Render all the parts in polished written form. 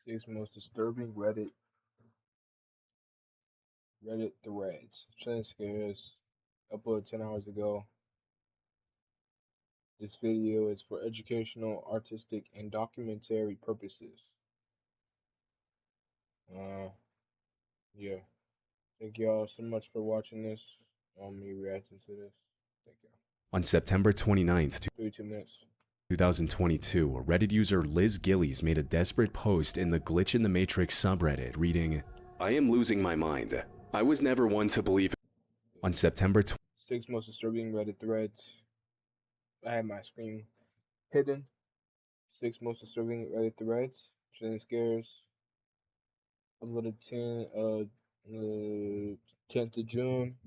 Six most disturbing Reddit threads. Chilling scares. Uploaded 10 hours ago. This video is for educational, artistic, and documentary purposes. Uh, yeah. Thank y'all so much for watching this. Me reacting to this. Thank you. On September 29th, 32 minutes. 2022, Reddit user Liz Gillies made a desperate post in the Glitch in the Matrix subreddit reading, "I am losing my mind. I was never one to believe." On September 6 most disturbing Reddit threads. I had my screen hidden. 6 most disturbing Reddit threads. Chilling scares. Uploaded 10th of June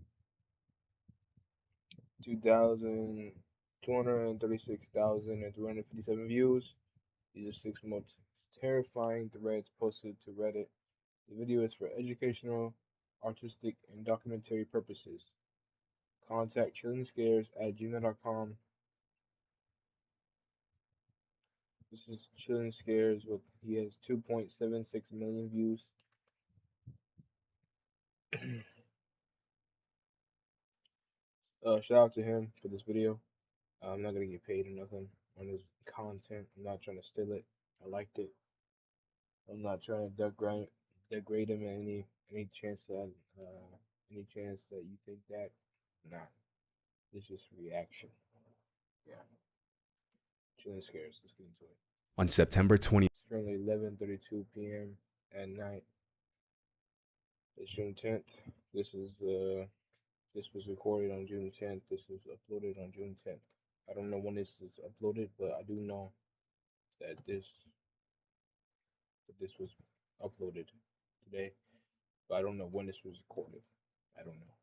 236,357 views. These are 6 most terrifying threads posted to Reddit. The video is for educational, artistic, and documentary purposes. Contact chillingscares@gmail.com. This is Chilling Scares he has 2.76 million views. Shout out to him for this video. I'm not gonna get paid or nothing on his content. I'm not trying to steal it. I liked it. I'm not trying to degrade him any chance that you think that. Nah, it's just reaction. Yeah. Chilling scares. Let's get into it. On September 20. It's currently 11:32 p.m. at night. It's June 10th. This was recorded on June 10th. This was uploaded on June 10th. I don't know when this is uploaded, but I do know that this was uploaded today. But I don't know when this was recorded. I don't know.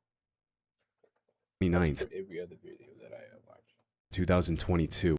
29th. Every other video that I watched. 2022.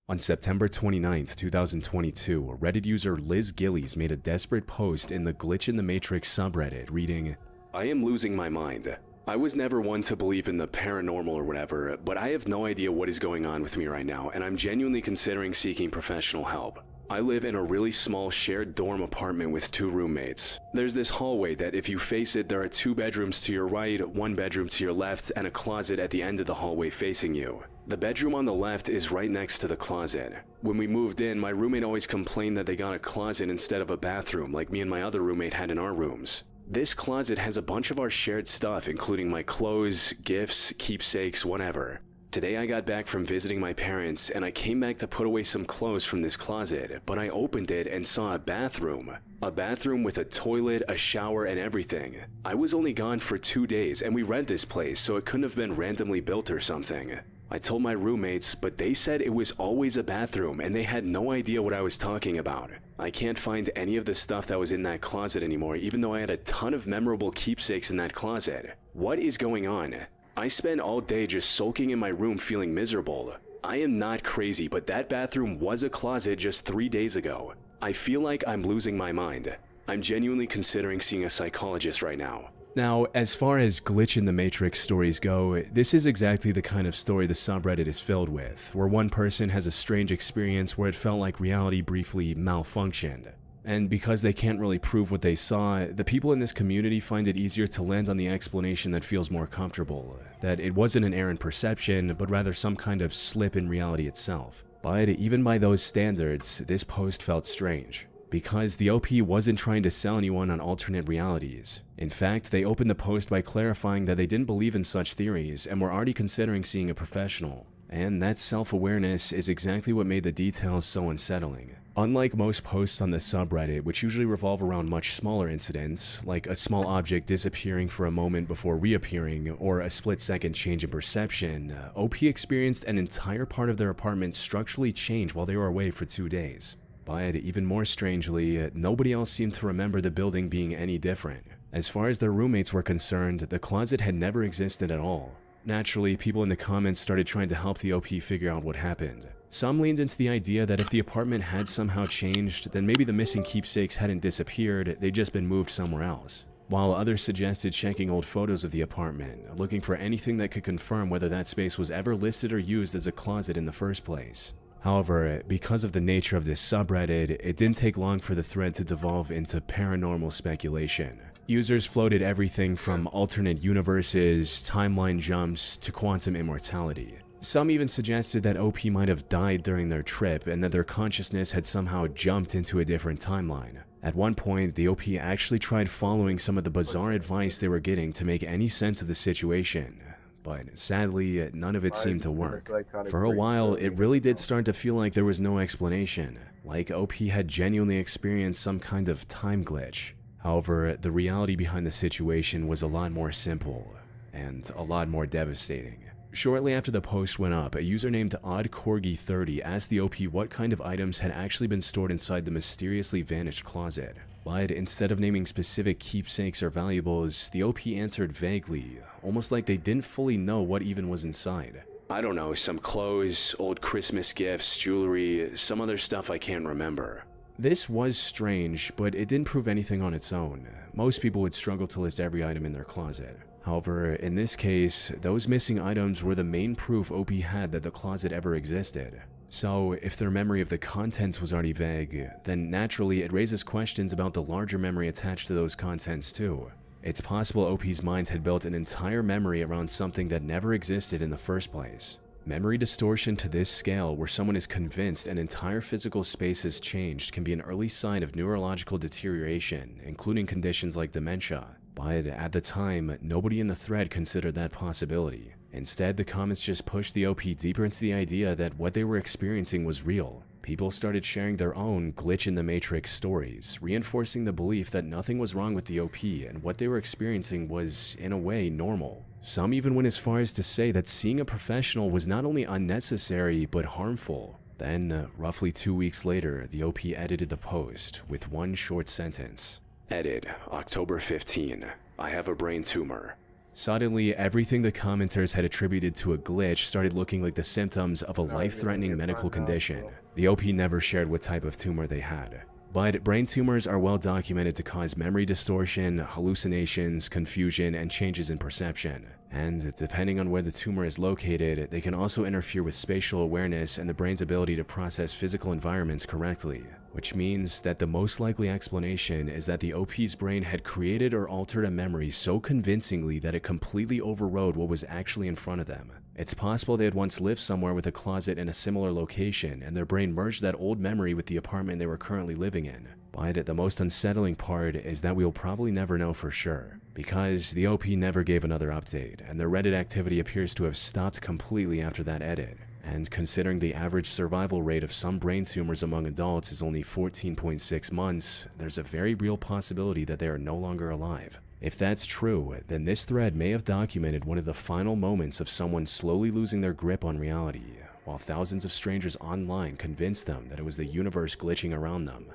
On September 29th, 2022, Reddit user Liz Gillies made a desperate post in the Glitch in the Matrix subreddit reading, "I am losing my mind. I was never one to believe in the paranormal or whatever, but I have no idea what is going on with me right now, and I'm genuinely considering seeking professional help. I live in a really small shared dorm apartment with 2 roommates. There's this hallway that if you face it, there are 2 bedrooms to your right, 1 bedroom to your left, and a closet at the end of the hallway facing you. The bedroom on the left is right next to the closet. When we moved in, my roommate always complained that they got a closet instead of a bathroom like me and my other roommate had in our rooms. This closet has a bunch of our shared stuff, including my clothes, gifts, keepsakes, whatever. Today I got back from visiting my parents and I came back to put away some clothes from this closet, but I opened it and saw a bathroom. A bathroom with a toilet, a shower, and everything. I was only gone for 2 days and we rent this place, so it couldn't have been randomly built or something. I told my roommates, but they said it was always a bathroom and they had no idea what I was talking about. I can't find any of the stuff that was in that closet anymore, even though I had a ton of memorable keepsakes in that closet. What is going on? I spent all day just sulking in my room feeling miserable. I am not crazy, but that bathroom was a closet just 3 days ago. I feel like I'm losing my mind. I'm genuinely considering seeing a psychologist right now." Now, as far as Glitch in the Matrix stories go, this is exactly the kind of story the subreddit is filled with, where one person has a strange experience where it felt like reality briefly malfunctioned. And because they can't really prove what they saw, the people in this community find it easier to land on the explanation that feels more comfortable, that it wasn't an errant perception, but rather some kind of slip in reality itself. But even by those standards, this post felt strange, because the OP wasn't trying to sell anyone on alternate realities. In fact, they opened the post by clarifying that they didn't believe in such theories and were already considering seeing a professional. And that self-awareness is exactly what made the details so unsettling. Unlike most posts on the subreddit, which usually revolve around much smaller incidents, like a small object disappearing for a moment before reappearing, or a split-second change in perception, OP experienced an entire part of their apartment structurally change while they were away for 2 days. But even more strangely, nobody else seemed to remember the building being any different. As far as their roommates were concerned, the closet had never existed at all. Naturally, people in the comments started trying to help the OP figure out what happened. Some leaned into the idea that if the apartment had somehow changed, then maybe the missing keepsakes hadn't disappeared, they'd just been moved somewhere else. While others suggested checking old photos of the apartment, looking for anything that could confirm whether that space was ever listed or used as a closet in the first place. However, because of the nature of this subreddit, it didn't take long for the thread to devolve into paranormal speculation. Users floated everything from alternate universes, timeline jumps, to quantum immortality. Some even suggested that OP might have died during their trip and that their consciousness had somehow jumped into a different timeline. At one point, the OP actually tried following some of the bizarre advice they were getting to make any sense of the situation, but sadly, none of it seemed to work. For a while, it really did start to feel like there was no explanation, like OP had genuinely experienced some kind of time glitch. However, the reality behind the situation was a lot more simple, and a lot more devastating. Shortly after the post went up, a user named OddCorgi30 asked the OP what kind of items had actually been stored inside the mysteriously vanished closet. But instead of naming specific keepsakes or valuables, the OP answered vaguely, almost like they didn't fully know what even was inside. I don't know, some clothes, old Christmas gifts, jewelry, some other stuff I can't remember. This was strange, but it didn't prove anything on its own. Most people would struggle to list every item in their closet. However, in this case, those missing items were the main proof OP had that the closet ever existed. So, if their memory of the contents was already vague, then naturally it raises questions about the larger memory attached to those contents too. It's possible OP's mind had built an entire memory around something that never existed in the first place. Memory distortion to this scale, where someone is convinced an entire physical space has changed, can be an early sign of neurological deterioration, including conditions like dementia. But at the time, nobody in the thread considered that possibility. Instead, the comments just pushed the OP deeper into the idea that what they were experiencing was real. People started sharing their own glitch in the matrix stories, reinforcing the belief that nothing was wrong with the OP and what they were experiencing was, in a way, normal. Some even went as far as to say that seeing a professional was not only unnecessary, but harmful. Then, roughly 2 weeks later, the OP edited the post with one short sentence. Edit, October 15. I have a brain tumor. Suddenly, everything the commenters had attributed to a glitch started looking like the symptoms of a life-threatening medical condition. The OP never shared what type of tumor they had. But brain tumors are well documented to cause memory distortion, hallucinations, confusion, and changes in perception. And depending on where the tumor is located, they can also interfere with spatial awareness and the brain's ability to process physical environments correctly. Which means that the most likely explanation is that the OP's brain had created or altered a memory so convincingly that it completely overrode what was actually in front of them. It's possible they had once lived somewhere with a closet in a similar location, and their brain merged that old memory with the apartment they were currently living in. But the most unsettling part is that we'll probably never know for sure, because the OP never gave another update, and their Reddit activity appears to have stopped completely after that edit. And considering the average survival rate of some brain tumors among adults is only 14.6 months, there's a very real possibility that they are no longer alive. If that's true, then this thread may have documented one of the final moments of someone slowly losing their grip on reality, while thousands of strangers online convinced them that it was the universe glitching around them.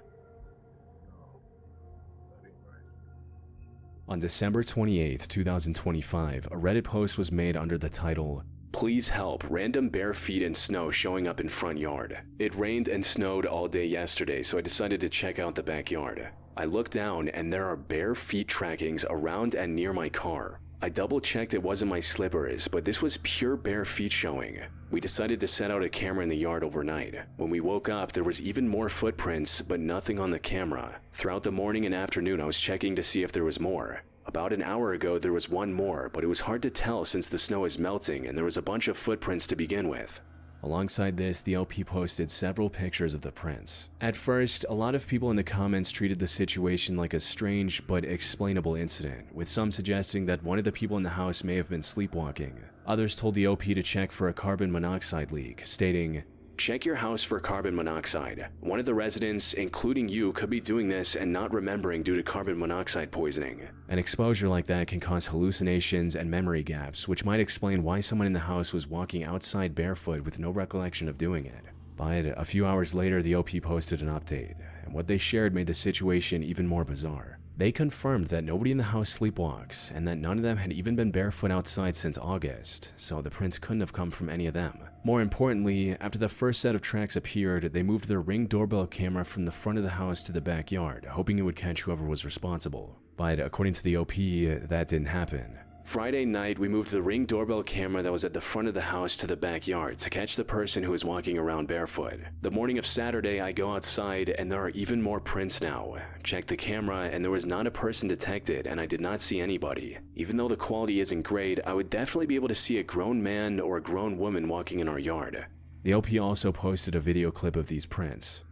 On December 28, 2025, a Reddit post was made under the title, "Please help, random bare feet in snow showing up in front yard. It rained and snowed all day yesterday, so I decided to check out the backyard. I look down and there are bare feet trackings around and near my car. I double checked it wasn't my slippers, but this was pure bare feet showing. We decided to set out a camera in the yard overnight. When we woke up, there was even more footprints, but nothing on the camera. Throughout the morning and afternoon, I was checking to see if there was more. About an hour ago, there was one more, but it was hard to tell since the snow is melting and there was a bunch of footprints to begin with." Alongside this, the LP posted several pictures of the prints. At first, a lot of people in the comments treated the situation like a strange but explainable incident, with some suggesting that one of the people in the house may have been sleepwalking. Others told the OP to check for a carbon monoxide leak, stating, "Check your house for carbon monoxide. One of the residents, including you, could be doing this and not remembering due to carbon monoxide poisoning." An exposure like that can cause hallucinations and memory gaps, which might explain why someone in the house was walking outside barefoot with no recollection of doing it. But a few hours later, the OP posted an update, and what they shared made the situation even more bizarre. They confirmed that nobody in the house sleepwalks, and that none of them had even been barefoot outside since August, so the prints couldn't have come from any of them. More importantly, after the first set of tracks appeared, they moved their Ring doorbell camera from the front of the house to the backyard, hoping it would catch whoever was responsible. But according to the OP, that didn't happen. Friday night, we moved the Ring doorbell camera that was at the front of the house to the backyard to catch the person who was walking around barefoot. The morning of Saturday, I go outside and there are even more prints now. Checked the camera and there was not a person detected and I did not see anybody. Even though the quality isn't great, I would definitely be able to see a grown man or a grown woman walking in our yard. The OP also posted a video clip of these prints.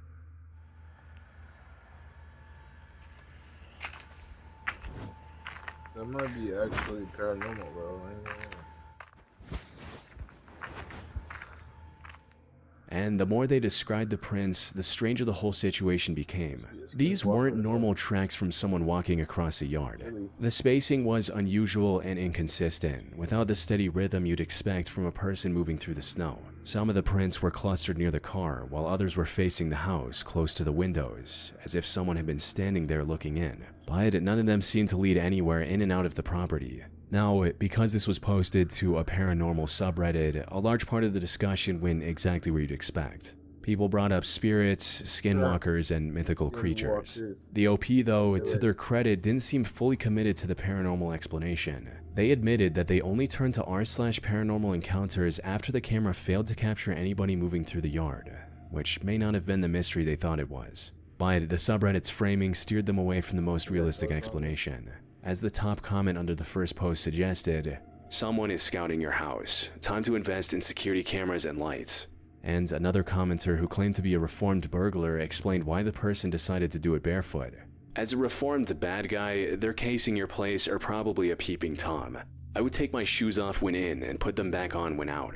That might be actually paranormal, bro. And the more they described the prints, the stranger the whole situation became. These weren't normal tracks from someone walking across a yard. The spacing was unusual and inconsistent, without the steady rhythm you'd expect from a person moving through the snow. Some of the prints were clustered near the car, while others were facing the house, close to the windows, as if someone had been standing there looking in. But none of them seemed to lead anywhere in and out of the property. Now, because this was posted to a paranormal subreddit, a large part of the discussion went exactly where you'd expect. People brought up spirits, skinwalkers, and mythical creatures. The OP, though, to their credit, didn't seem fully committed to the paranormal explanation. They admitted that they only turned to r/paranormal encounters after the camera failed to capture anybody moving through the yard, which may not have been the mystery they thought it was. But the subreddit's framing steered them away from the most realistic explanation. As the top comment under the first post suggested, "Someone is scouting your house. Time to invest in security cameras and lights." And another commenter who claimed to be a reformed burglar explained why the person decided to do it barefoot. "As a reformed bad guy, they're casing your place or probably a peeping Tom. I would take my shoes off when in and put them back on when out."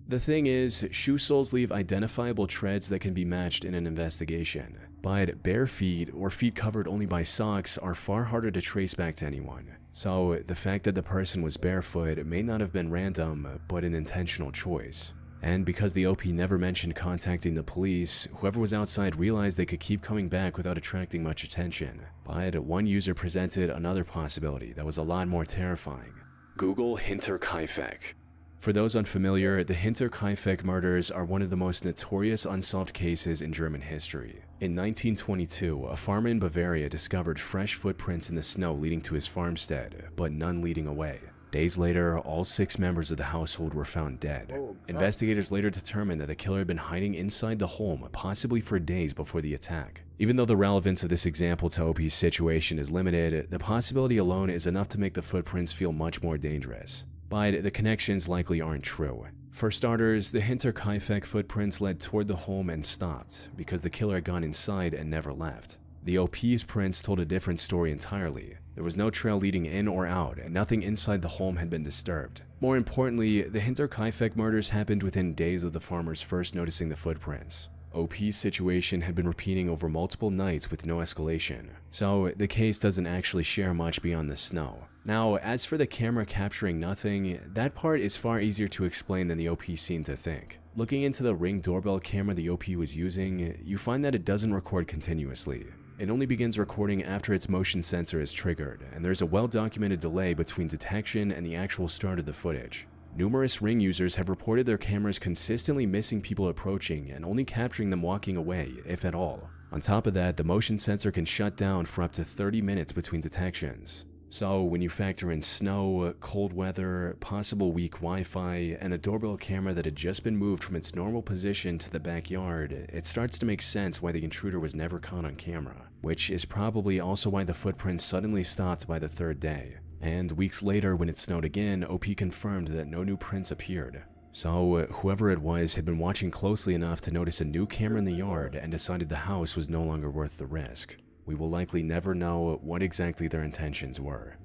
The thing is, shoe soles leave identifiable treads that can be matched in an investigation. But bare feet, or feet covered only by socks, are far harder to trace back to anyone. So the fact that the person was barefoot may not have been random, but an intentional choice. And because the OP never mentioned contacting the police, whoever was outside realized they could keep coming back without attracting much attention. But one user presented another possibility that was a lot more terrifying. Google Hinterkaifeck. For those unfamiliar, the Hinterkaifeck murders are one of the most notorious unsolved cases in German history. In 1922, a farmer in Bavaria discovered fresh footprints in the snow leading to his farmstead, but none leading away. Days later, all 6 members of the household were found dead. Investigators later determined that the killer had been hiding inside the home, possibly for days before the attack. Even though the relevance of this example to OP's situation is limited, the possibility alone is enough to make the footprints feel much more dangerous. But the connections likely aren't true. For starters, the Hinterkaifeck footprints led toward the home and stopped, because the killer had gone inside and never left. The OP's prints told a different story entirely. There was no trail leading in or out, and nothing inside the home had been disturbed. More importantly, the Hinterkaifeck murders happened within days of the farmers first noticing the footprints. OP's situation had been repeating over multiple nights with no escalation, so the case doesn't actually share much beyond the snow. Now, as for the camera capturing nothing, that part is far easier to explain than the OP seemed to think. Looking into the Ring doorbell camera the OP was using, you find that it doesn't record continuously. It only begins recording after its motion sensor is triggered, and there's a well-documented delay between detection and the actual start of the footage. Numerous Ring users have reported their cameras consistently missing people approaching and only capturing them walking away, if at all. On top of that, the motion sensor can shut down for up to 30 minutes between detections. So when you factor in snow, cold weather, possible weak Wi-Fi, and a doorbell camera that had just been moved from its normal position to the backyard, it starts to make sense why the intruder was never caught on camera, which is probably also why the footprints suddenly stopped by the 3rd day. And weeks later, when it snowed again, OP confirmed that no new prints appeared. So whoever it was had been watching closely enough to notice a new camera in the yard and decided the house was no longer worth the risk. We will likely never know what exactly their intentions were.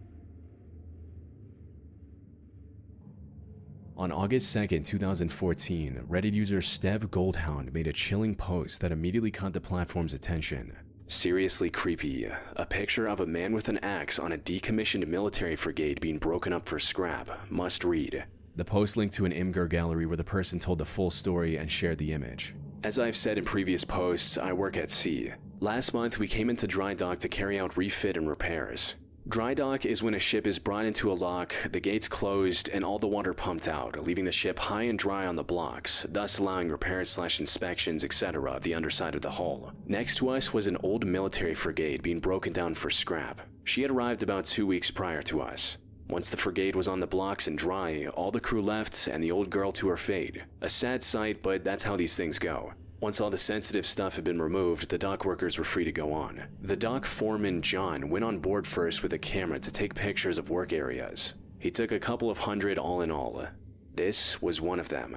On August 2nd, 2014, Reddit user Stev Goldhound made a chilling post that immediately caught the platform's attention. Seriously creepy. A picture of a man with an axe on a decommissioned military frigate being broken up for scrap. Must read. The post linked to an Imgur gallery where the person told the full story and shared the image. As I've said in previous posts, I work at sea. Last month, we came into dry dock to carry out refit and repairs. Dry dock is when a ship is brought into a lock, the gates closed, and all the water pumped out, leaving the ship high and dry on the blocks, thus allowing repairs/inspections, etc. of the underside of the hull. Next to us was an old military frigate being broken down for scrap. She had arrived about 2 weeks prior to us. Once the frigate was on the blocks and dry, all the crew left and the old girl to her fate. A sad sight, but that's how these things go. Once all the sensitive stuff had been removed, the dock workers were free to go on. The dock foreman, John, went on board first with a camera to take pictures of work areas. He took a couple of hundred all in all. This was one of them.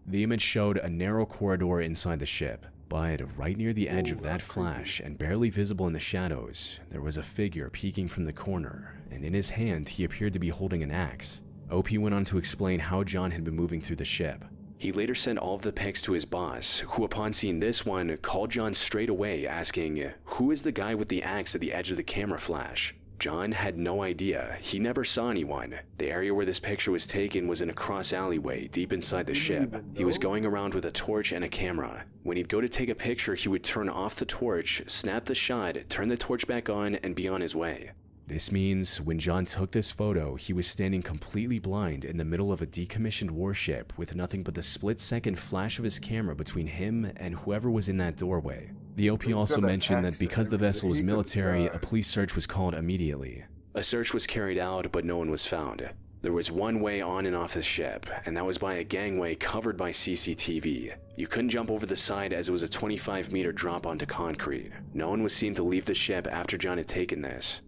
The image showed a narrow corridor inside the ship, but right near the edge of that flash and barely visible in the shadows, there was a figure peeking from the corner, and in his hand he appeared to be holding an axe. OP went on to explain how John had been moving through the ship. He later sent all of the pics to his boss, who upon seeing this one, called John straight away asking, "Who is the guy with the axe at the edge of the camera flash?" John had no idea. He never saw anyone. The area where this picture was taken was in a cross alleyway deep inside the ship. He was going around with a torch and a camera. When he'd go to take a picture, he would turn off the torch, snap the shot, turn the torch back on, and be on his way. This means when John took this photo, he was standing completely blind in the middle of a decommissioned warship with nothing but the split-second flash of his camera between him and whoever was in that doorway. The OP also mentioned that because the vessel was military, a police search was called immediately. A search was carried out, but no one was found. There was one way on and off the ship, and that was by a gangway covered by CCTV. You couldn't jump over the side as it was a 25-meter drop onto concrete. No one was seen to leave the ship after John had taken this.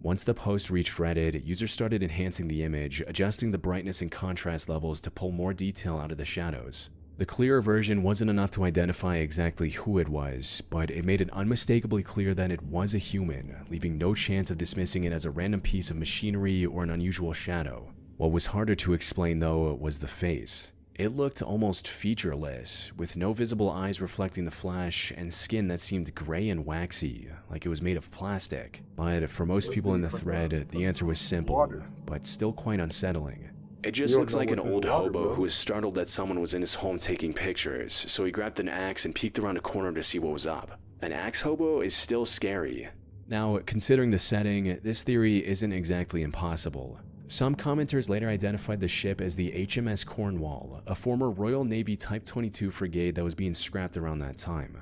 Once the post reached Reddit, users started enhancing the image, adjusting the brightness and contrast levels to pull more detail out of the shadows. The clearer version wasn't enough to identify exactly who it was, but it made it unmistakably clear that it was a human, leaving no chance of dismissing it as a random piece of machinery or an unusual shadow. What was harder to explain, though, was the face. It looked almost featureless, with no visible eyes reflecting the flash and skin that seemed gray and waxy, like it was made of plastic. But for most people in the thread, the answer was simple, but still quite unsettling. It just looks like an old hobo who was startled that someone was in his home taking pictures, so he grabbed an axe and peeked around a corner to see what was up. An axe hobo is still scary. Now, considering the setting, this theory isn't exactly impossible. Some commenters later identified the ship as the HMS Cornwall, a former Royal Navy Type 22 frigate that was being scrapped around that time.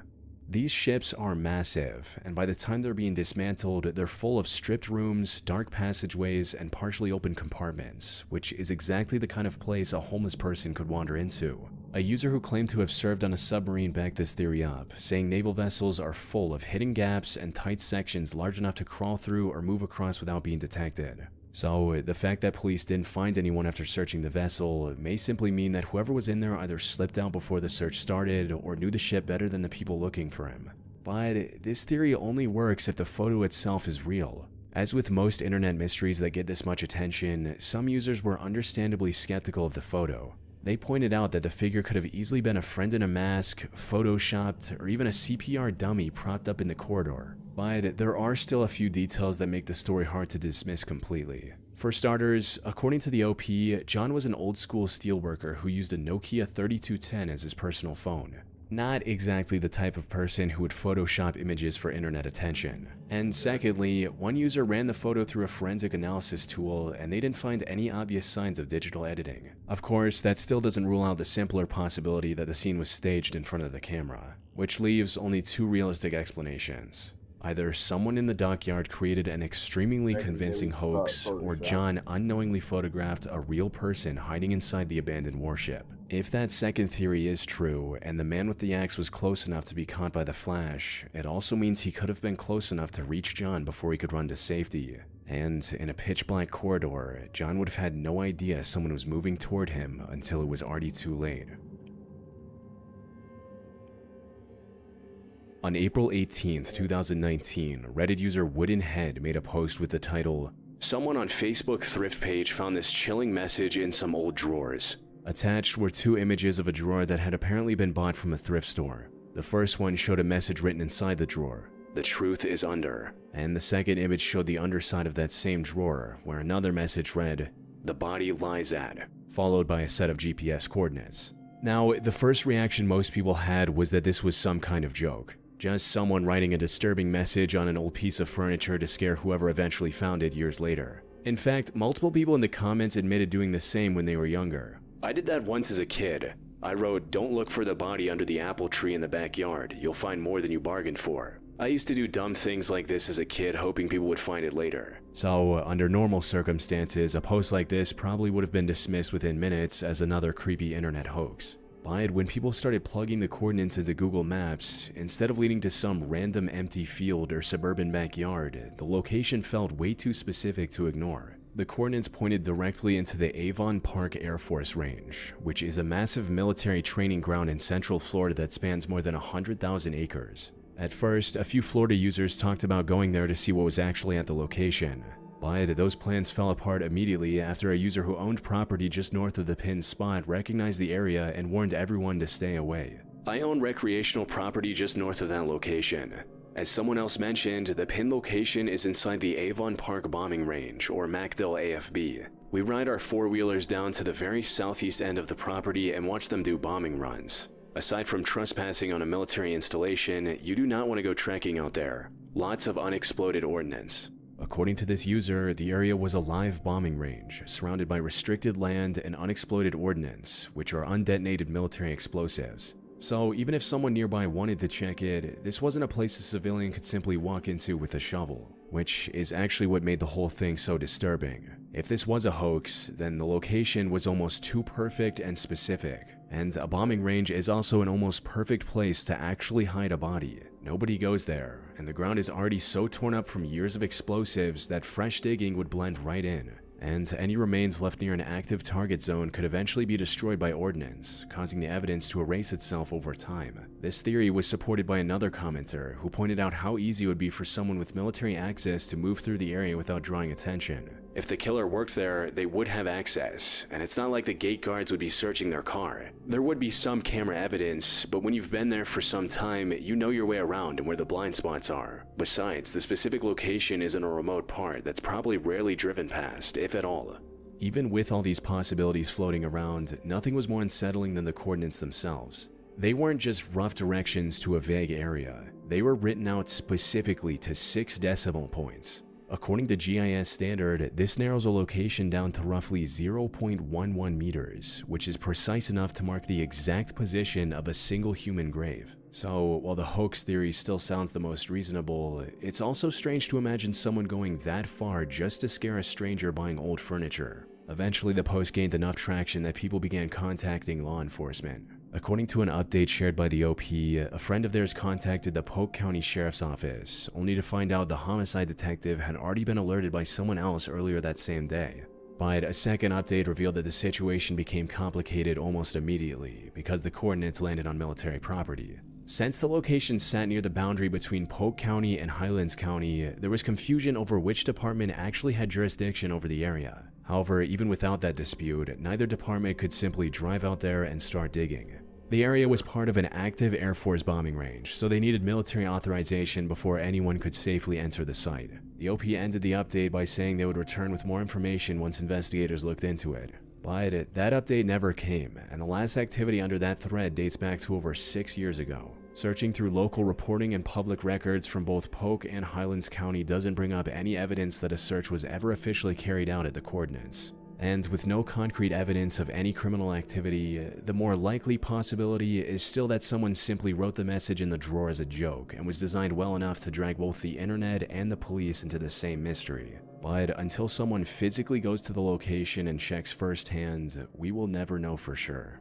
These ships are massive, and by the time they're being dismantled, they're full of stripped rooms, dark passageways, and partially open compartments, which is exactly the kind of place a homeless person could wander into. A user who claimed to have served on a submarine backed this theory up, saying naval vessels are full of hidden gaps and tight sections large enough to crawl through or move across without being detected. So, the fact that police didn't find anyone after searching the vessel may simply mean that whoever was in there either slipped out before the search started or knew the ship better than the people looking for him. But this theory only works if the photo itself is real. As with most internet mysteries that get this much attention, some users were understandably skeptical of the photo. They pointed out that the figure could have easily been a friend in a mask, photoshopped, or even a CPR dummy propped up in the corridor. But there are still a few details that make the story hard to dismiss completely. For starters, according to the OP, John was an old-school steelworker who used a Nokia 3210 as his personal phone. Not exactly the type of person who would Photoshop images for internet attention. And secondly, one user ran the photo through a forensic analysis tool and they didn't find any obvious signs of digital editing. Of course, that still doesn't rule out the simpler possibility that the scene was staged in front of the camera, which leaves only two realistic explanations. Either someone in the dockyard created an extremely convincing hoax, or John unknowingly photographed a real person hiding inside the abandoned warship. If that second theory is true, and the man with the axe was close enough to be caught by the flash, it also means he could have been close enough to reach John before he could run to safety. And in a pitch-black corridor, John would have had no idea someone was moving toward him until it was already too late. On April 18, 2019, Reddit user Wooden Head made a post with the title, "Someone on Facebook thrift page found this chilling message in some old drawers." Attached were two images of a drawer that had apparently been bought from a thrift store. The first one showed a message written inside the drawer, "The truth is under," and the second image showed the underside of that same drawer, where another message read, "The body lies at," followed by a set of GPS coordinates. Now, the first reaction most people had was that this was some kind of joke. Just someone writing a disturbing message on an old piece of furniture to scare whoever eventually found it years later. In fact, multiple people in the comments admitted doing the same when they were younger. "I did that once as a kid. I wrote, 'Don't look for the body under the apple tree in the backyard. You'll find more than you bargained for.' I used to do dumb things like this as a kid, hoping people would find it later. So, under normal circumstances, a post like this probably would have been dismissed within minutes as another creepy internet hoax. But when people started plugging the coordinates into Google Maps, instead of leading to some random empty field or suburban backyard, the location felt way too specific to ignore. The coordinates pointed directly into the Avon Park Air Force Range, which is a massive military training ground in central Florida that spans more than 100,000 acres. At first, a few Florida users talked about going there to see what was actually at the location, but those plans fell apart immediately after a user who owned property just north of the pinned spot recognized the area and warned everyone to stay away. I own recreational property just north of that location. As someone else mentioned, the pinned location is inside the Avon Park Bombing Range, or MacDill AFB. We ride our four-wheelers down to the very southeast end of the property and watch them do bombing runs. Aside from trespassing on a military installation, you do not want to go trekking out there. Lots of unexploded ordnance. According to this user, the area was a live bombing range, surrounded by restricted land and unexploded ordnance, which are undetonated military explosives. So even if someone nearby wanted to check it, this wasn't a place a civilian could simply walk into with a shovel, which is actually what made the whole thing so disturbing. If this was a hoax, then the location was almost too perfect and specific, and a bombing range is also an almost perfect place to actually hide a body. Nobody goes there, and the ground is already so torn up from years of explosives that fresh digging would blend right in, and any remains left near an active target zone could eventually be destroyed by ordnance, causing the evidence to erase itself over time. This theory was supported by another commenter who pointed out how easy it would be for someone with military access to move through the area without drawing attention. If the killer worked there, they would have access, and it's not like the gate guards would be searching their car. There would be some camera evidence, but when you've been there for some time, you know your way around and where the blind spots are. Besides, the specific location is in a remote part that's probably rarely driven past, if at all. Even with all these possibilities floating around, nothing was more unsettling than the coordinates themselves. They weren't just rough directions to a vague area. They were written out specifically to 6 decimal points. According to GIS standard, this narrows a location down to roughly 0.11 meters, which is precise enough to mark the exact position of a single human grave. So, while the hoax theory still sounds the most reasonable, it's also strange to imagine someone going that far just to scare a stranger buying old furniture. Eventually, the post gained enough traction that people began contacting law enforcement. According to an update shared by the OP, a friend of theirs contacted the Polk County Sheriff's Office, only to find out the homicide detective had already been alerted by someone else earlier that same day. But a second update revealed that the situation became complicated almost immediately because the coordinates landed on military property. Since the location sat near the boundary between Polk County and Highlands County, there was confusion over which department actually had jurisdiction over the area. However, even without that dispute, neither department could simply drive out there and start digging. The area was part of an active Air Force bombing range, so they needed military authorization before anyone could safely enter the site. The OP ended the update by saying they would return with more information once investigators looked into it. But that update never came, and the last activity under that thread dates back to over 6 years ago. Searching through local reporting and public records from both Polk and Highlands County doesn't bring up any evidence that a search was ever officially carried out at the coordinates. And with no concrete evidence of any criminal activity, the more likely possibility is still that someone simply wrote the message in the drawer as a joke and was designed well enough to drag both the internet and the police into the same mystery. But until someone physically goes to the location and checks firsthand, we will never know for sure.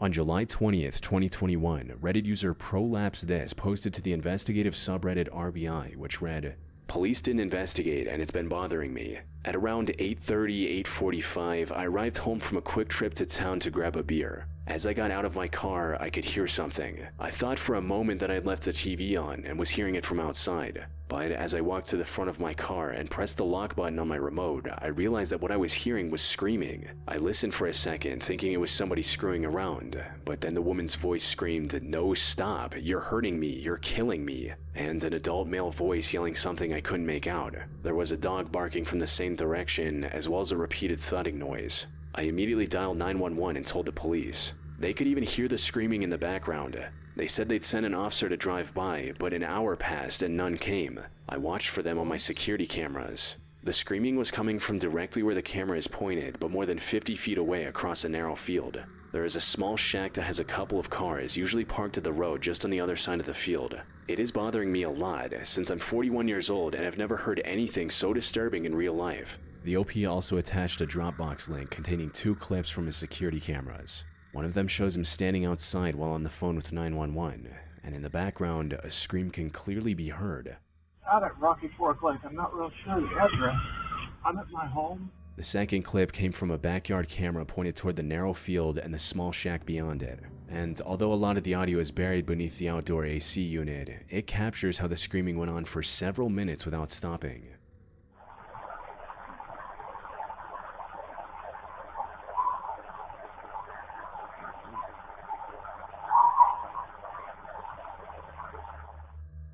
On July 20th, 2021, Reddit user ProlapseThis posted to the investigative subreddit RBI, which read, "Police didn't investigate and it's been bothering me. At around 8:30, 8:45, I arrived home from a quick trip to town to grab a beer. As I got out of my car, I could hear something. I thought for a moment that I'd left the TV on and was hearing it from outside. But as I walked to the front of my car and pressed the lock button on my remote, I realized that what I was hearing was screaming. I listened for a second, thinking it was somebody screwing around. But then the woman's voice screamed, 'No, stop, you're hurting me, you're killing me,' and an adult male voice yelling something I couldn't make out. There was a dog barking from the same direction, as well as a repeated thudding noise. I immediately dialed 911 and told the police. They could even hear the screaming in the background. They said they'd send an officer to drive by, but an hour passed and none came. I watched for them on my security cameras. The screaming was coming from directly where the camera is pointed, but more than 50 feet away across a narrow field. There is a small shack that has a couple of cars, usually parked at the road just on the other side of the field. It is bothering me a lot, since I'm 41 years old and have never heard anything so disturbing in real life. The OP also attached a Dropbox link containing 2 clips from his security cameras. One of them shows him standing outside while on the phone with 911, and in the background, a scream can clearly be heard. Out at Rocky Fork Lake. I'm not real sure the address. I'm at my home. The second clip came from a backyard camera pointed toward the narrow field and the small shack beyond it. And although a lot of the audio is buried beneath the outdoor AC unit, it captures how the screaming went on for several minutes without stopping.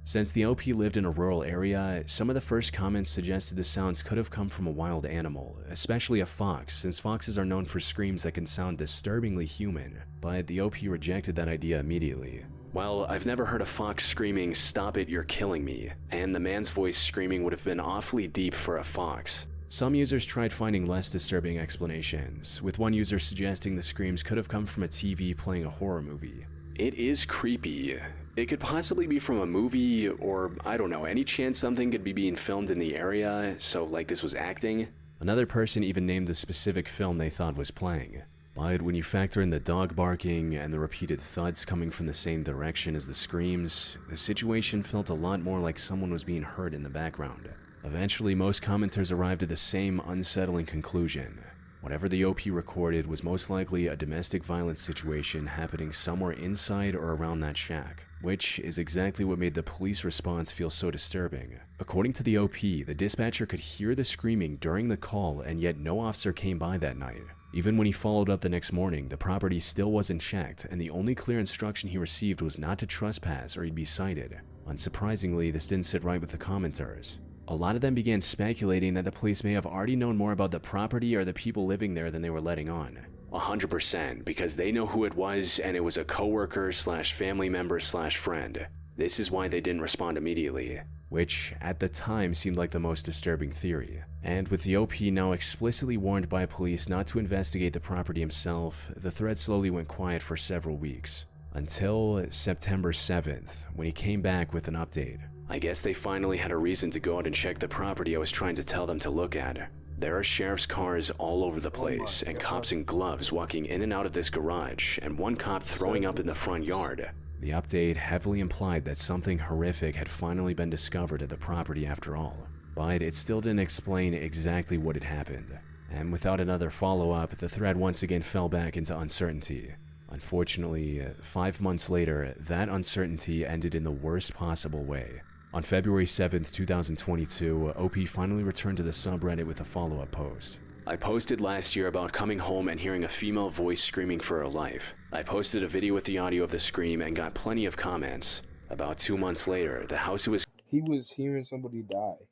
Since the OP lived in a rural area, some of the first comments suggested the sounds could have come from a wild animal, especially a fox, since foxes are known for screams that can sound disturbingly human, but the OP rejected that idea immediately. Well, I've never heard a fox screaming, "Stop it, you're killing me," and the man's voice screaming would have been awfully deep for a fox. Some users tried finding less disturbing explanations, with one user suggesting the screams could have come from a TV playing a horror movie. It is creepy. It could possibly be from a movie, or I don't know, any chance something could be being filmed in the area, so like this was acting? Another person even named the specific film they thought was playing. But when you factor in the dog barking and the repeated thuds coming from the same direction as the screams, the situation felt a lot more like someone was being heard in the background. Eventually, most commenters arrived at the same unsettling conclusion. Whatever the OP recorded was most likely a domestic violence situation happening somewhere inside or around that shack, which is exactly what made the police response feel so disturbing. According to the OP, the dispatcher could hear the screaming during the call, and yet no officer came by that night. Even when he followed up the next morning, the property still wasn't checked, and the only clear instruction he received was not to trespass or he'd be cited. Unsurprisingly, this didn't sit right with the commenters. A lot of them began speculating that the police may have already known more about the property or the people living there than they were letting on. 100%, because they know who it was, and it was a coworker slash family member slash friend. This is why they didn't respond immediately, which at the time seemed like the most disturbing theory. And with the OP now explicitly warned by police not to investigate the property himself, the thread slowly went quiet for several weeks. Until September 7th, when he came back with an update. I guess they finally had a reason to go out and check the property I was trying to tell them to look at. There are sheriff's cars all over the place, and cops in gloves walking in and out of this garage, and one cop throwing up in the front yard. The update heavily implied that something horrific had finally been discovered at the property after all, but it still didn't explain exactly what had happened. And without another follow-up, the thread once again fell back into uncertainty. Unfortunately, 5 months later, that uncertainty ended in the worst possible way. On February 7th, 2022, OP finally returned to the subreddit with a follow-up post. I posted last year about coming home and hearing a female voice screaming for her life. I posted a video with the audio of the scream and got plenty of comments. About 2 months later, the house it was... He was hearing somebody die.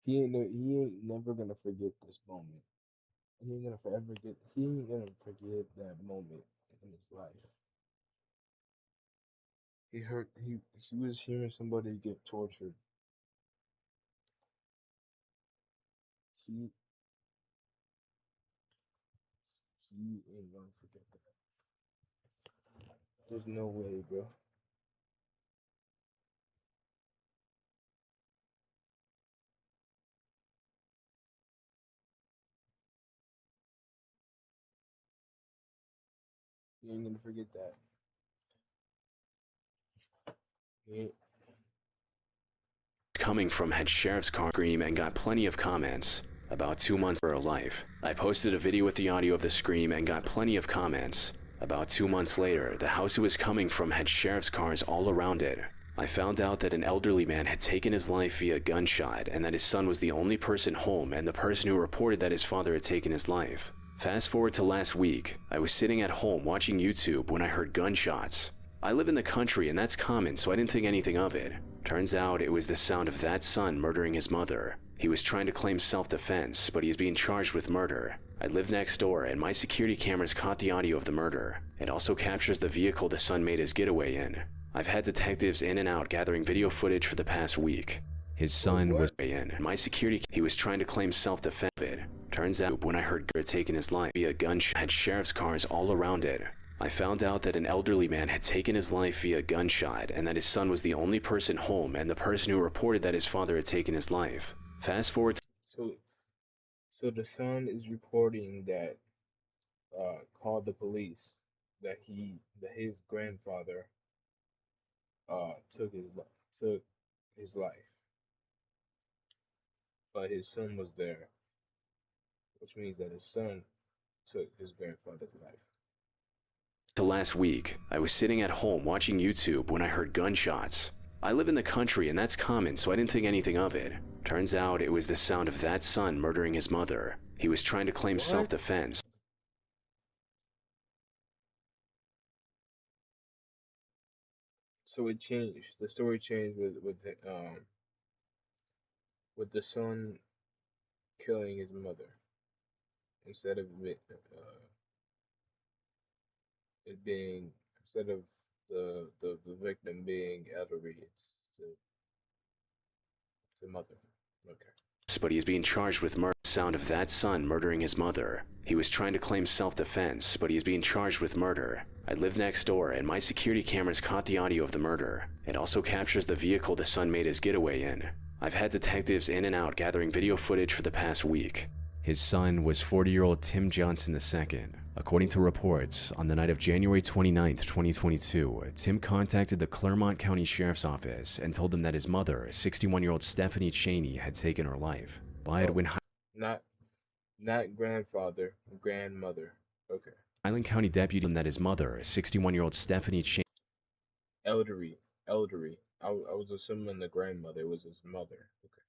He ain't never gonna forget this moment. He ain't gonna forget that moment in his life. He was hearing somebody get tortured. He ain't gonna forget that. There's no way, bro. He ain't gonna forget that. He ain't. Coming from had sheriff's car scream and got plenty of comments. About 2 months for her life. I posted a video with the audio of the scream and got plenty of comments. About 2 months later, the house it was coming from had sheriff's cars all around it. I found out that an elderly man had taken his life via gunshot and that his son was the only person home and the person who reported that his father had taken his life. Fast forward to last week, I was sitting at home watching YouTube when I heard gunshots. I live in the country and that's common, so I didn't think anything of it. Turns out it was the sound of that son murdering his mother. He was trying to claim self-defense, but he is being charged with murder. I live next door and my security cameras caught the audio of the murder. It also captures the vehicle the son made his getaway in. I've had detectives in and out gathering video footage for the past week. His son was in my security. He was trying to claim self-defense. Turns out when I heard Gert taken his life via gunshot, had sheriff's cars all around it. I found out that an elderly man had taken his life via gunshot and that his son was the only person home and the person who reported that his father had taken his life. Fast forward to So the son is reporting that called the police that his grandfather took his life, but his son was there, which means that his son took his grandfather's life. last week, I was sitting at home watching YouTube when I heard gunshots. I live in the country and that's common, so I didn't think anything of it. Turns out it was the sound of that son murdering his mother. He was trying to claim self-defense. So it changed. The story changed with the son killing his mother instead of it being instead of the victim being elderly, it's the mother. Okay. But he is being charged with murder. Sound of that son murdering his mother. He was trying to claim self-defense, but he is being charged with murder. I live next door, and my security cameras caught the audio of the murder. It also captures the vehicle the son made his getaway in. I've had detectives in and out gathering video footage for the past week. His son was 40-year-old Tim Johnson II. According to reports, on the night of January 29, 2022, Tim contacted the Clermont County Sheriff's Office and told them that his mother, 61-year-old Stephanie Cheney, had taken her life. Not grandfather, grandmother. Okay. Highland County deputy told that his mother, 61-year-old Stephanie Cheney, Elderly. I was assuming the grandmother was his mother. Okay.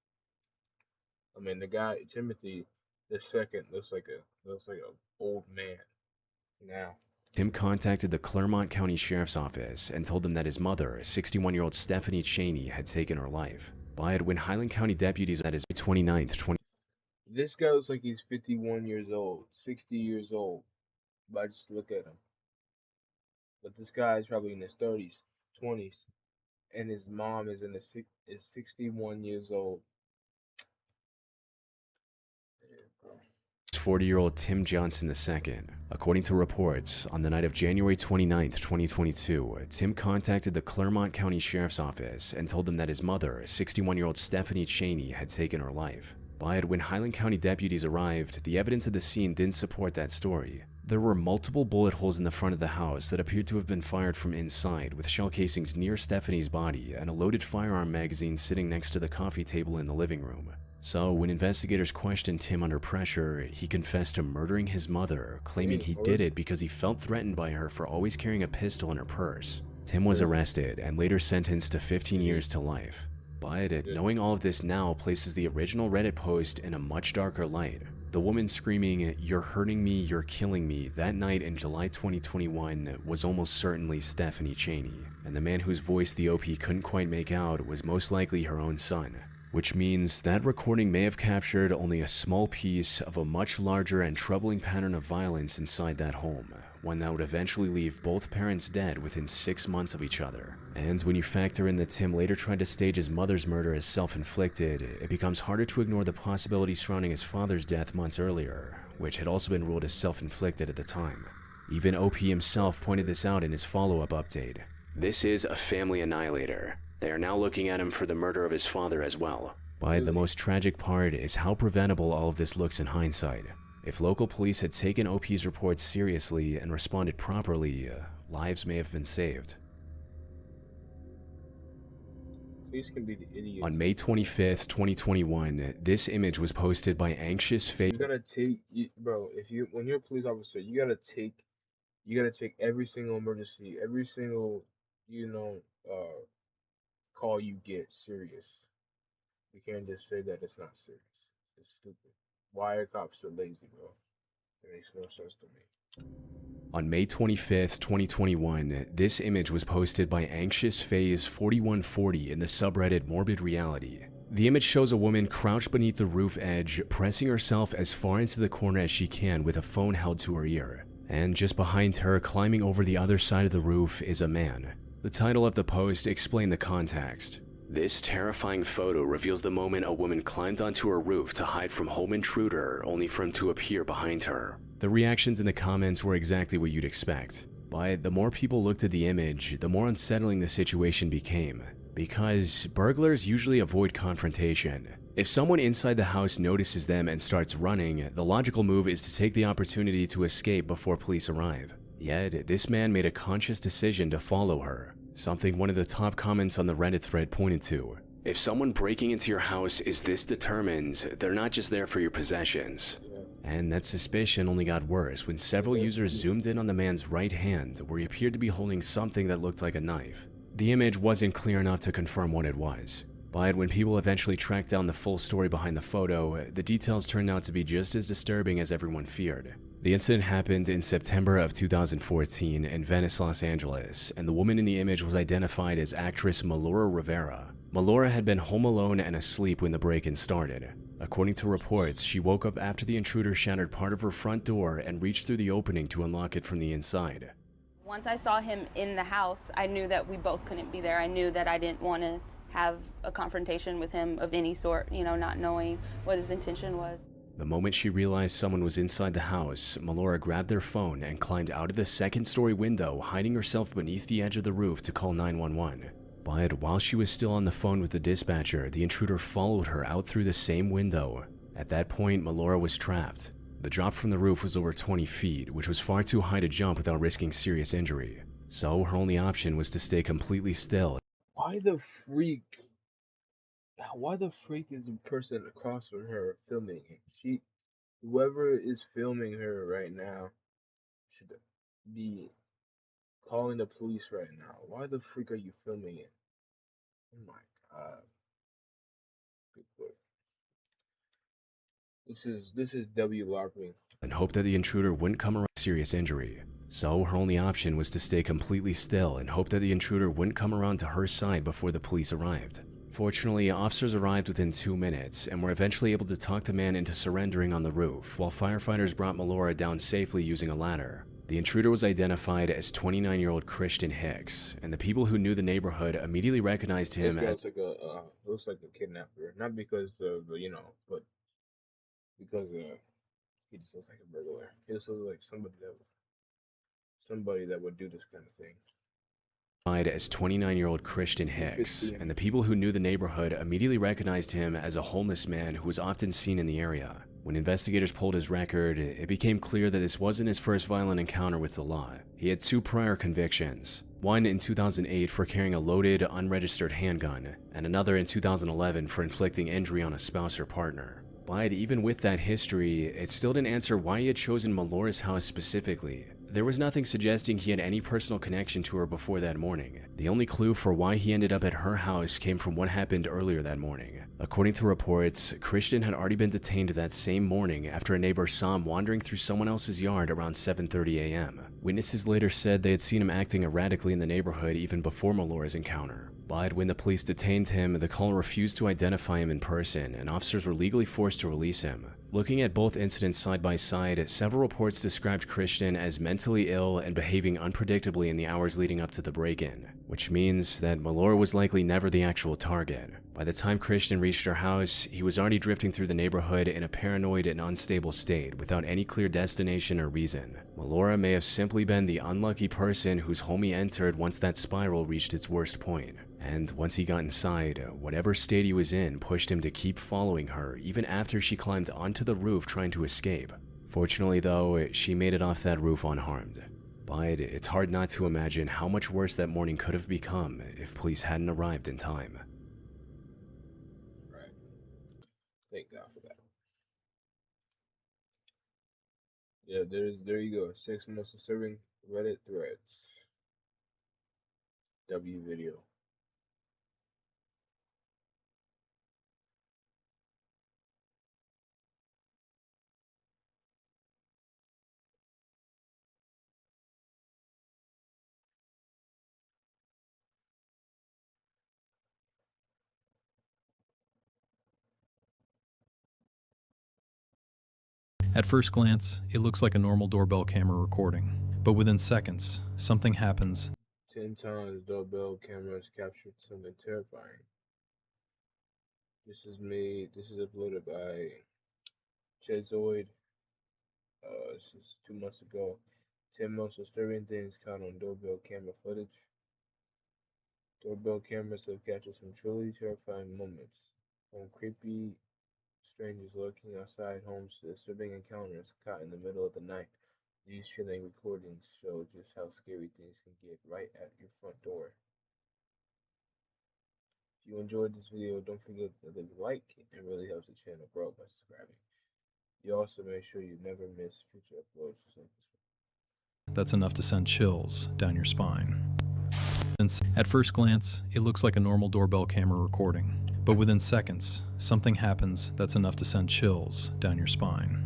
I mean, the guy Timothy the second looks like a old man now. Tim contacted the Clermont County Sheriff's Office and told them that his mother, 61-year-old Stephanie Cheney, had taken her life. But when Highland County deputies at his 29th, This guy looks like he's 51 years old, 60 years old. But I just look at him. But this guy is probably in his 30s, 20s, and his mom is is 61 years old. 40-year-old Tim Johnson II. According to reports, on the night of January 29, 2022, Tim contacted the Clermont County Sheriff's Office and told them that his mother, 61-year-old Stephanie Cheney, had taken her life. But when Highland County deputies arrived, the evidence at the scene didn't support that story. There were multiple bullet holes in the front of the house that appeared to have been fired from inside, with shell casings near Stephanie's body and a loaded firearm magazine sitting next to the coffee table in the living room. So, when investigators questioned Tim under pressure, he confessed to murdering his mother, claiming he did it because he felt threatened by her for always carrying a pistol in her purse. Tim was arrested and later sentenced to 15 years to life. But knowing all of this now places the original Reddit post in a much darker light. The woman screaming, "You're hurting me, you're killing me," that night in July 2021 was almost certainly Stephanie Cheney, and the man whose voice the OP couldn't quite make out was most likely her own son. Which means that recording may have captured only a small piece of a much larger and troubling pattern of violence inside that home, one that would eventually leave both parents dead within 6 months of each other. And when you factor in that Tim later tried to stage his mother's murder as self-inflicted, it becomes harder to ignore the possibility surrounding his father's death months earlier, which had also been ruled as self-inflicted at the time. Even OP himself pointed this out in his follow-up update. This is a family annihilator. They are now looking at him for the murder of his father as well. But the most tragic part is how preventable all of this looks in hindsight. If local police had taken OP's reports seriously and responded properly, lives may have been saved. Police can be the idiots. On May 25th, 2021, this image was posted by Anxious Face. You gotta take, bro. When you're a police officer, you gotta take every single emergency, every single, call you get serious. You can't just say that it's not serious. It's stupid. Why are cops so lazy, bro? It makes no sense to me. On May 25th, 2021, this image was posted by Anxious Phase 4140 in the subreddit Morbid Reality. The image shows a woman crouched beneath the roof edge, pressing herself as far into the corner as she can with a phone held to her ear. And just behind her, climbing over the other side of the roof, is a man. The title of the post explained the context. This terrifying photo reveals the moment a woman climbed onto her roof to hide from home intruder, only for him to appear behind her. The reactions in the comments were exactly what you'd expect, but the more people looked at the image, the more unsettling the situation became, because burglars usually avoid confrontation. If someone inside the house notices them and starts running, the logical move is to take the opportunity to escape before police arrive. Yet, this man made a conscious decision to follow her, something one of the top comments on the Reddit thread pointed to. If someone breaking into your house is this determined, they're not just there for your possessions. And that suspicion only got worse when several users zoomed in on the man's right hand, where he appeared to be holding something that looked like a knife. The image wasn't clear enough to confirm what it was, but when people eventually tracked down the full story behind the photo, the details turned out to be just as disturbing as everyone feared. The incident happened in September of 2014 in Venice, Los Angeles, and the woman in the image was identified as actress Melora Rivera. Melora had been home alone and asleep when the break-in started. According to reports, she woke up after the intruder shattered part of her front door and reached through the opening to unlock it from the inside. Once I saw him in the house, I knew that we both couldn't be there. I knew that I didn't want to have a confrontation with him of any sort, not knowing what his intention was. The moment she realized someone was inside the house, Melora grabbed their phone and climbed out of the second-story window, hiding herself beneath the edge of the roof to call 911. But while she was still on the phone with the dispatcher, the intruder followed her out through the same window. At that point, Melora was trapped. The drop from the roof was over 20 feet, which was far too high to jump without risking serious injury. So her only option was to stay completely still. Why the freak? Why the freak is the person across from her filming it? Whoever is filming her right now should be calling the police right now. Why the freak are you filming it? Oh my god. Good lord. This is W LARPing. And hoped that the intruder wouldn't come around with serious injury. So her only option was to stay completely still and hope that the intruder wouldn't come around to her side before the police arrived. Fortunately, officers arrived within 2 minutes and were eventually able to talk the man into surrendering on the roof, while firefighters brought Melora down safely using a ladder. The intruder was identified as 29-year-old Christian Hicks, and the people who knew the neighborhood immediately recognized him as looks like a kidnapper. Not because of but because he just looks like a burglar. He just looks like somebody that would do this kind of thing. as 29-year-old Christian Hicks, and the people who knew the neighborhood immediately recognized him as a homeless man who was often seen in the area. When investigators pulled his record, it became clear that this wasn't his first violent encounter with the law. He had 2 prior convictions, one in 2008 for carrying a loaded, unregistered handgun, and another in 2011 for inflicting injury on a spouse or partner. But even with that history, it still didn't answer why he had chosen Melora's house specifically. There was nothing suggesting he had any personal connection to her before that morning. The only clue for why he ended up at her house came from what happened earlier that morning. According to reports, Christian had already been detained that same morning after a neighbor saw him wandering through someone else's yard around 7:30 a.m. Witnesses later said they had seen him acting erratically in the neighborhood even before Melora's encounter. But when the police detained him, the caller refused to identify him in person, and officers were legally forced to release him. Looking at both incidents side by side, several reports described Christian as mentally ill and behaving unpredictably in the hours leading up to the break-in, which means that Melora was likely never the actual target. By the time Christian reached her house, he was already drifting through the neighborhood in a paranoid and unstable state without any clear destination or reason. Melora may have simply been the unlucky person whose home he entered once that spiral reached its worst point. And once he got inside, whatever state he was in pushed him to keep following her even after she climbed onto the roof trying to escape. Fortunately though, she made it off that roof unharmed. But it's hard not to imagine how much worse that morning could have become if police hadn't arrived in time. Right. Thank God for that. Yeah, there you go. 6 most disturbing Reddit threads. W video. At first glance, it looks like a normal doorbell camera recording, but within seconds, something happens. 10 times doorbell cameras captured something terrifying. This is uploaded by Chezoid. This is 2 months ago. 10 most disturbing things caught on doorbell camera footage. Doorbell cameras have captured some truly terrifying moments, from creepy strangers lurking outside homes to disturbing encounters caught in the middle of the night. These chilling recordings show just how scary things can get right at your front door. If you enjoyed this video, don't forget to leave a like. It really helps the channel grow by subscribing. You also make sure you never miss future uploads just like this one. That's enough to send chills down your spine. At first glance, it looks like a normal doorbell camera recording, but within seconds, something happens that's enough to send chills down your spine.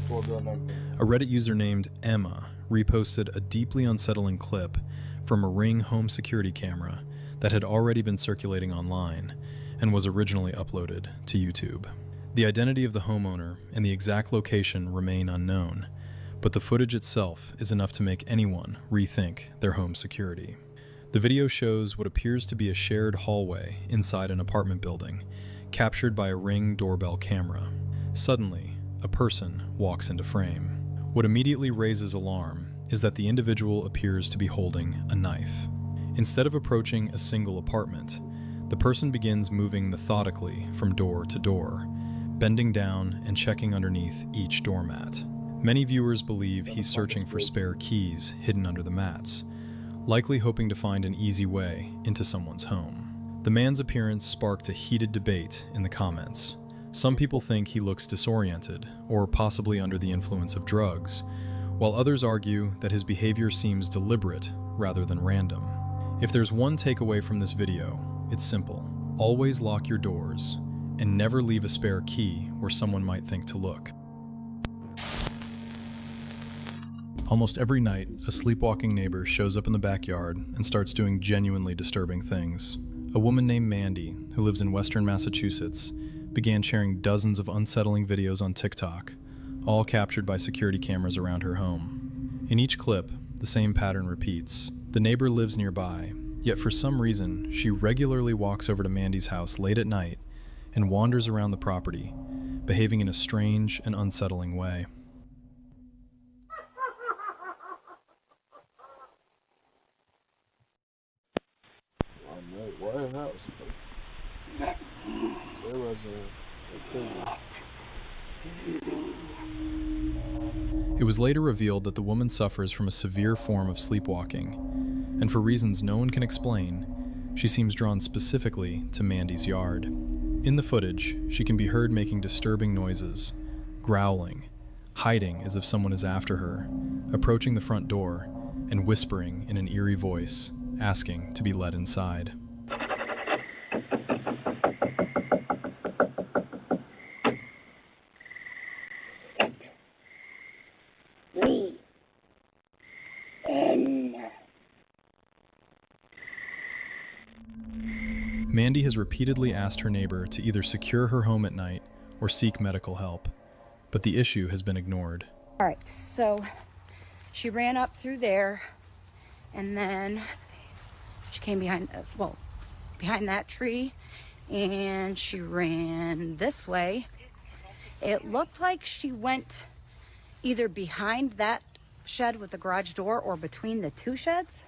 A Reddit user named Emma reposted a deeply unsettling clip from a Ring home security camera that had already been circulating online and was originally uploaded to YouTube. The identity of the homeowner and the exact location remain unknown, but the footage itself is enough to make anyone rethink their home security. The video shows what appears to be a shared hallway inside an apartment building, captured by a Ring doorbell camera. Suddenly, a person walks into frame. What immediately raises alarm is that the individual appears to be holding a knife. Instead of approaching a single apartment, the person begins moving methodically from door to door, bending down and checking underneath each doormat. Many viewers believe he's searching for spare keys hidden under the mats, likely hoping to find an easy way into someone's home. The man's appearance sparked a heated debate in the comments. Some people think he looks disoriented or possibly under the influence of drugs, while others argue that his behavior seems deliberate rather than random. If there's one takeaway from this video, it's simple. Always lock your doors and never leave a spare key where someone might think to look. Almost every night, a sleepwalking neighbor shows up in the backyard and starts doing genuinely disturbing things. A woman named Mandy, who lives in western Massachusetts, began sharing dozens of unsettling videos on TikTok, all captured by security cameras around her home. In each clip, the same pattern repeats. The neighbor lives nearby, yet for some reason, she regularly walks over to Mandy's house late at night and wanders around the property, behaving in a strange and unsettling way. What house? There was a prison. It was later revealed that the woman suffers from a severe form of sleepwalking, and for reasons no one can explain, she seems drawn specifically to Mandy's yard. In the footage, she can be heard making disturbing noises, growling, hiding as if someone is after her, approaching the front door, and whispering in an eerie voice, asking to be let inside. Mandy has repeatedly asked her neighbor to either secure her home at night or seek medical help, but the issue has been ignored. All right, so she ran up through there, and then she came behind that tree, and she ran this way. It looked like she went either behind that shed with the garage door or between the two sheds,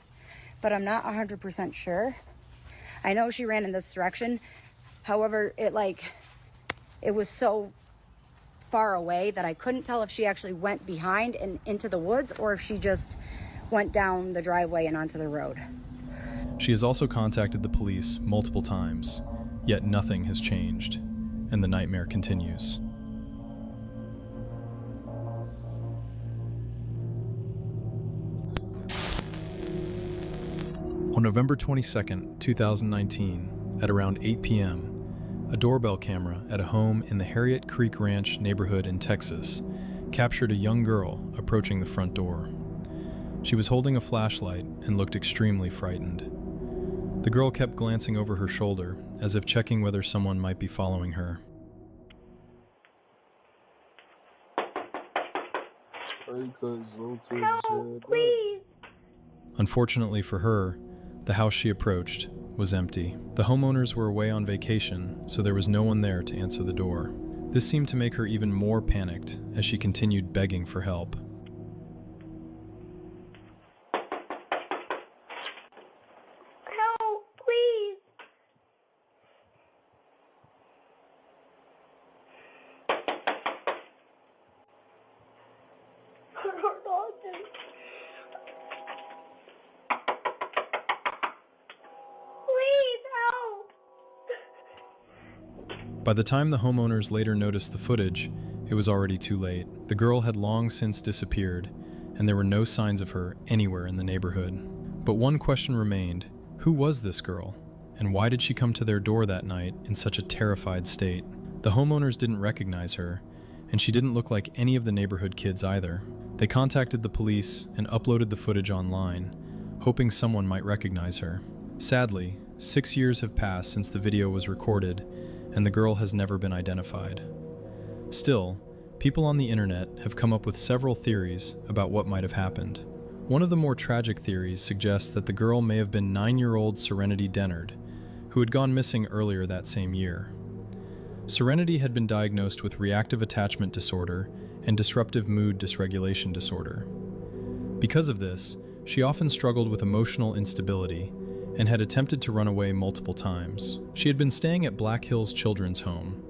but I'm not 100% sure. I know she ran in this direction. However, it was so far away that I couldn't tell if she actually went behind and into the woods or if she just went down the driveway and onto the road. She has also contacted the police multiple times, yet nothing has changed, and the nightmare continues. On November 22, 2019, at around 8 p.m., a doorbell camera at a home in the Harriet Creek Ranch neighborhood in Texas captured a young girl approaching the front door. She was holding a flashlight and looked extremely frightened. The girl kept glancing over her shoulder as if checking whether someone might be following her. Help, please! Unfortunately for her, the house she approached was empty. The homeowners were away on vacation, so there was no one there to answer the door. This seemed to make her even more panicked as she continued begging for help. Help, please. Please help. By the time the homeowners later noticed the footage, it was already too late. The girl had long since disappeared, and there were no signs of her anywhere in the neighborhood. But one question remained: who was this girl? And why did she come to their door that night in such a terrified state? The homeowners didn't recognize her, and she didn't look like any of the neighborhood kids either. They contacted the police and uploaded the footage online, hoping someone might recognize her. Sadly, 6 years have passed since the video was recorded, and the girl has never been identified. Still, people on the internet have come up with several theories about what might have happened. One of the more tragic theories suggests that the girl may have been 9-year-old Serenity Dennard, who had gone missing earlier that same year. Serenity had been diagnosed with reactive attachment disorder and disruptive mood dysregulation disorder. Because of this, she often struggled with emotional instability and had attempted to run away multiple times. She had been staying at Black Hills Children's Home,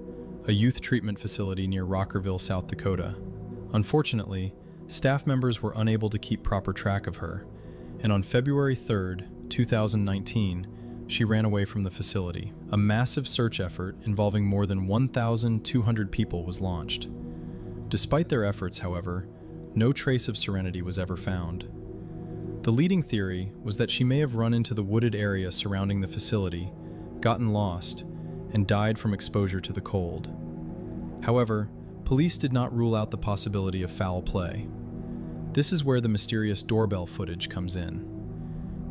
a youth treatment facility near Rockerville, South Dakota. Unfortunately, staff members were unable to keep proper track of her, and on February 3rd, 2019, she ran away from the facility. A massive search effort involving more than 1,200 people was launched. Despite their efforts, however, no trace of Serenity was ever found. The leading theory was that she may have run into the wooded area surrounding the facility, gotten lost, and died from exposure to the cold. However, police did not rule out the possibility of foul play. This is where the mysterious doorbell footage comes in.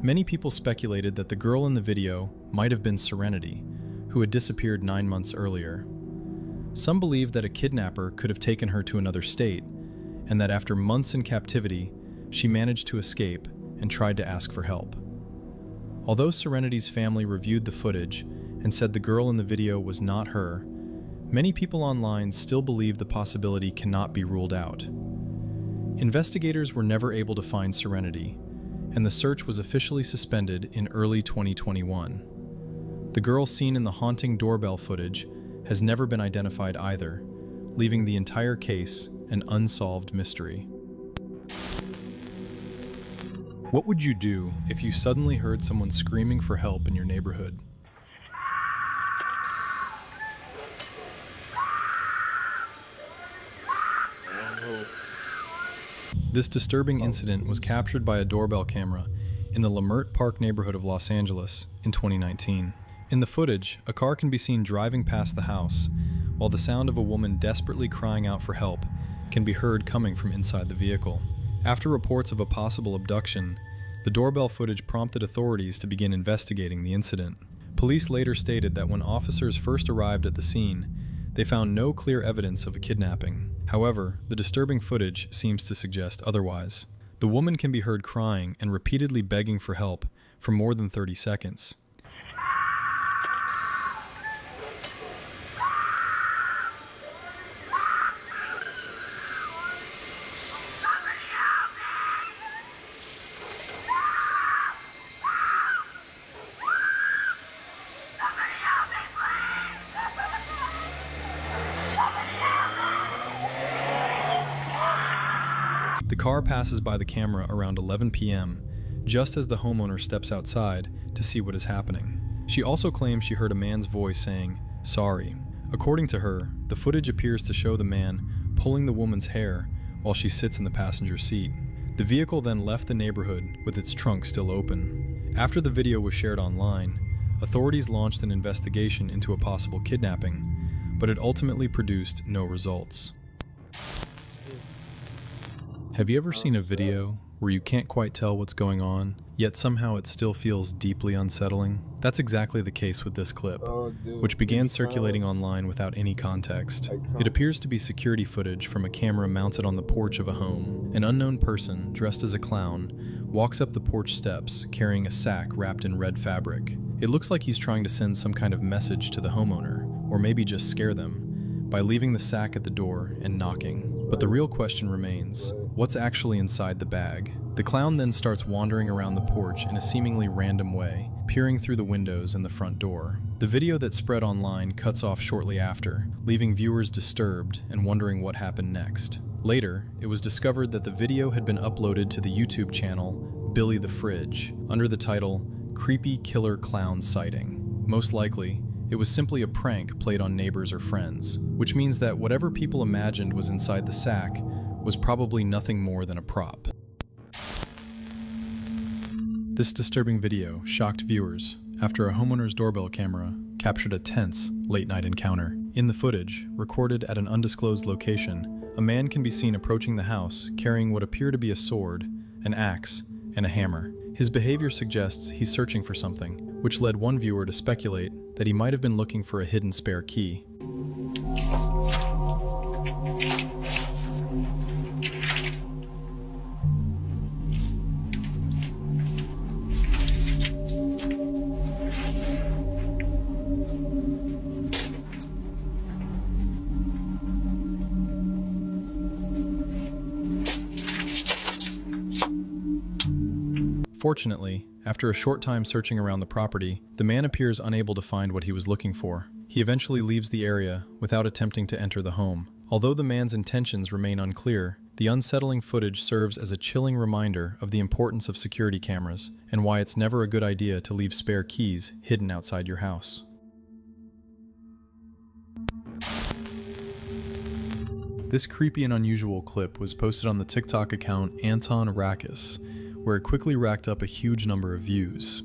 Many people speculated that the girl in the video might have been Serenity, who had disappeared 9 months earlier. Some believed that a kidnapper could have taken her to another state, and that after months in captivity, she managed to escape and tried to ask for help. Although Serenity's family reviewed the footage and said the girl in the video was not her, many people online still believe the possibility cannot be ruled out. Investigators were never able to find Serenity, and the search was officially suspended in early 2021. The girl seen in the haunting doorbell footage has never been identified either, leaving the entire case an unsolved mystery. What would you do if you suddenly heard someone screaming for help in your neighborhood? This disturbing incident was captured by a doorbell camera in the Lamert Park neighborhood of Los Angeles in 2019. In the footage, a car can be seen driving past the house, while the sound of a woman desperately crying out for help can be heard coming from inside the vehicle. After reports of a possible abduction, the doorbell footage prompted authorities to begin investigating the incident. Police later stated that when officers first arrived at the scene, they found no clear evidence of a kidnapping. However, the disturbing footage seems to suggest otherwise. The woman can be heard crying and repeatedly begging for help for more than 30 seconds. The car passes by the camera around 11 p.m., just as the homeowner steps outside to see what is happening. She also claims she heard a man's voice saying, "Sorry." According to her, the footage appears to show the man pulling the woman's hair while she sits in the passenger seat. The vehicle then left the neighborhood with its trunk still open. After the video was shared online, authorities launched an investigation into a possible kidnapping, but it ultimately produced no results. Have you ever seen a video where you can't quite tell what's going on, yet somehow it still feels deeply unsettling? That's exactly the case with this clip, which began circulating online without any context. It appears to be security footage from a camera mounted on the porch of a home. An unknown person, dressed as a clown, walks up the porch steps carrying a sack wrapped in red fabric. It looks like he's trying to send some kind of message to the homeowner, or maybe just scare them, by leaving the sack at the door and knocking. But the real question remains, what's actually inside the bag? The clown then starts wandering around the porch in a seemingly random way, peering through the windows and the front door. The video that spread online cuts off shortly after, leaving viewers disturbed and wondering what happened next. Later, it was discovered that the video had been uploaded to the YouTube channel Billy the Fridge, under the title Creepy Killer Clown Sighting. Most likely, it was simply a prank played on neighbors or friends, which means that whatever people imagined was inside the sack was probably nothing more than a prop. This disturbing video shocked viewers after a homeowner's doorbell camera captured a tense late-night encounter. In the footage, recorded at an undisclosed location, a man can be seen approaching the house carrying what appear to be a sword, an axe, and a hammer. His behavior suggests he's searching for something, which led one viewer to speculate that he might have been looking for a hidden spare key. Fortunately, after a short time searching around the property, the man appears unable to find what he was looking for. He eventually leaves the area without attempting to enter the home. Although the man's intentions remain unclear, the unsettling footage serves as a chilling reminder of the importance of security cameras and why it's never a good idea to leave spare keys hidden outside your house. This creepy and unusual clip was posted on the TikTok account Anton Rakis, where it quickly racked up a huge number of views.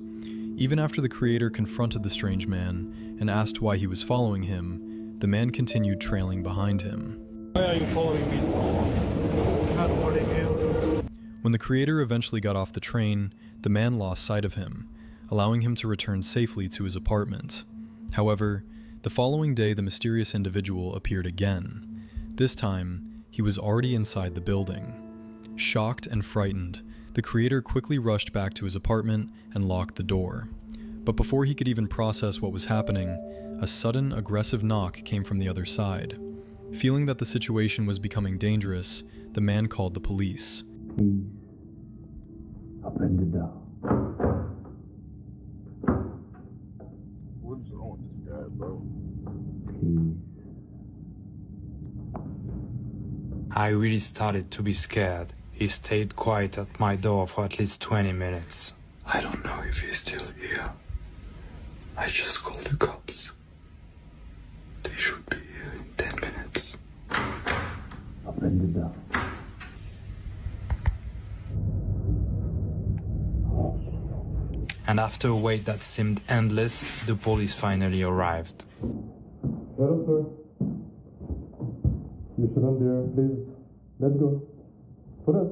Even after the creator confronted the strange man and asked why he was following him, the man continued trailing behind him. Why are you following me? I'm not following you. When the creator eventually got off the train, the man lost sight of him, allowing him to return safely to his apartment. However, the following day the mysterious individual appeared again. This time, he was already inside the building. Shocked and frightened, the creator quickly rushed back to his apartment and locked the door. But before he could even process what was happening, a sudden, aggressive knock came from the other side. Feeling that the situation was becoming dangerous, the man called the police. Please, open the door. What's wrong with this guy, bro? Please. I really started to be scared. He stayed quiet at my door for at least 20 minutes. I don't know if he's still here. I just called the cops. They should be here in 10 minutes. Open the door. And after a wait that seemed endless, the police finally arrived. Hello, sir. You shouldn't be here. Please, let's go. For us.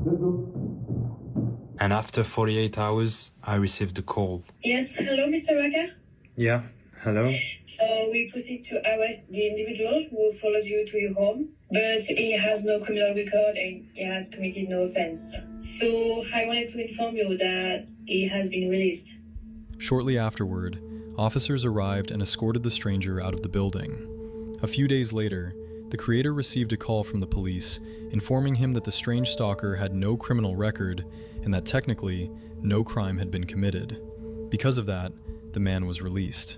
Let's go. And after 48 hours, I received a call. Yes, hello, Mr. Racker. Yeah, hello? So we proceed to arrest the individual who followed you to your home, but he has no criminal record and he has committed no offense. So I wanted to inform you that he has been released. Shortly afterward, officers arrived and escorted the stranger out of the building. A few days later, the creator received a call from the police informing him that the strange stalker had no criminal record and that technically, no crime had been committed. Because of that, the man was released.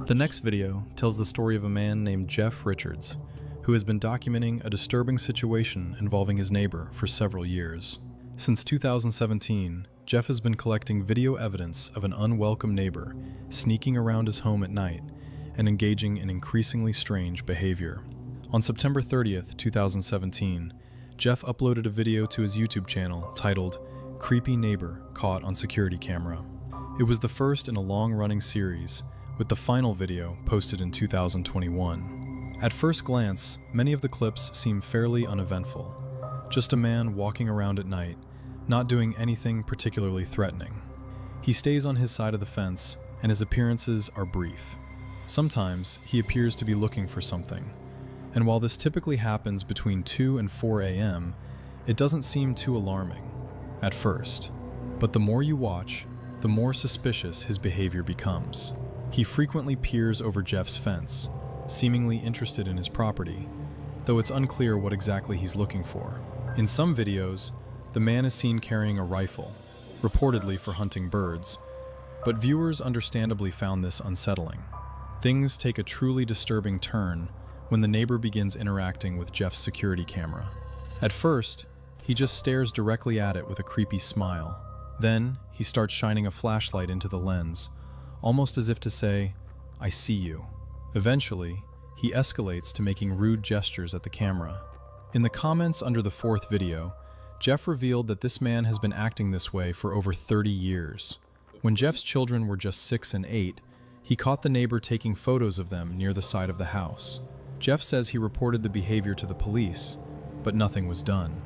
The next video tells the story of a man named Jeff Richards, who has been documenting a disturbing situation involving his neighbor for several years. Since 2017, Jeff has been collecting video evidence of an unwelcome neighbor sneaking around his home at night and engaging in increasingly strange behavior. On September 30th, 2017, Jeff uploaded a video to his YouTube channel titled Creepy Neighbor Caught on Security Camera. It was the first in a long-running series, with the final video posted in 2021. At first glance, many of the clips seem fairly uneventful. Just a man walking around at night, not doing anything particularly threatening. He stays on his side of the fence, and his appearances are brief. Sometimes he appears to be looking for something, And while this typically happens between 2 and 4 a.m., it doesn't seem too alarming at first. But the more you watch, the more suspicious his behavior becomes. He frequently peers over Jeff's fence, seemingly interested in his property, though it's unclear what exactly he's looking for. In some videos, the man is seen carrying a rifle, reportedly for hunting birds, but viewers understandably found this unsettling. Things take a truly disturbing turn when the neighbor begins interacting with Jeff's security camera. At first, he just stares directly at it with a creepy smile. Then, he starts shining a flashlight into the lens, almost as if to say, "I see you." Eventually, he escalates to making rude gestures at the camera. In the comments under the fourth video, Jeff revealed that this man has been acting this way for over 30 years. When Jeff's children were just 6 and 8, he caught the neighbor taking photos of them near the side of the house. Jeff says he reported the behavior to the police, but nothing was done.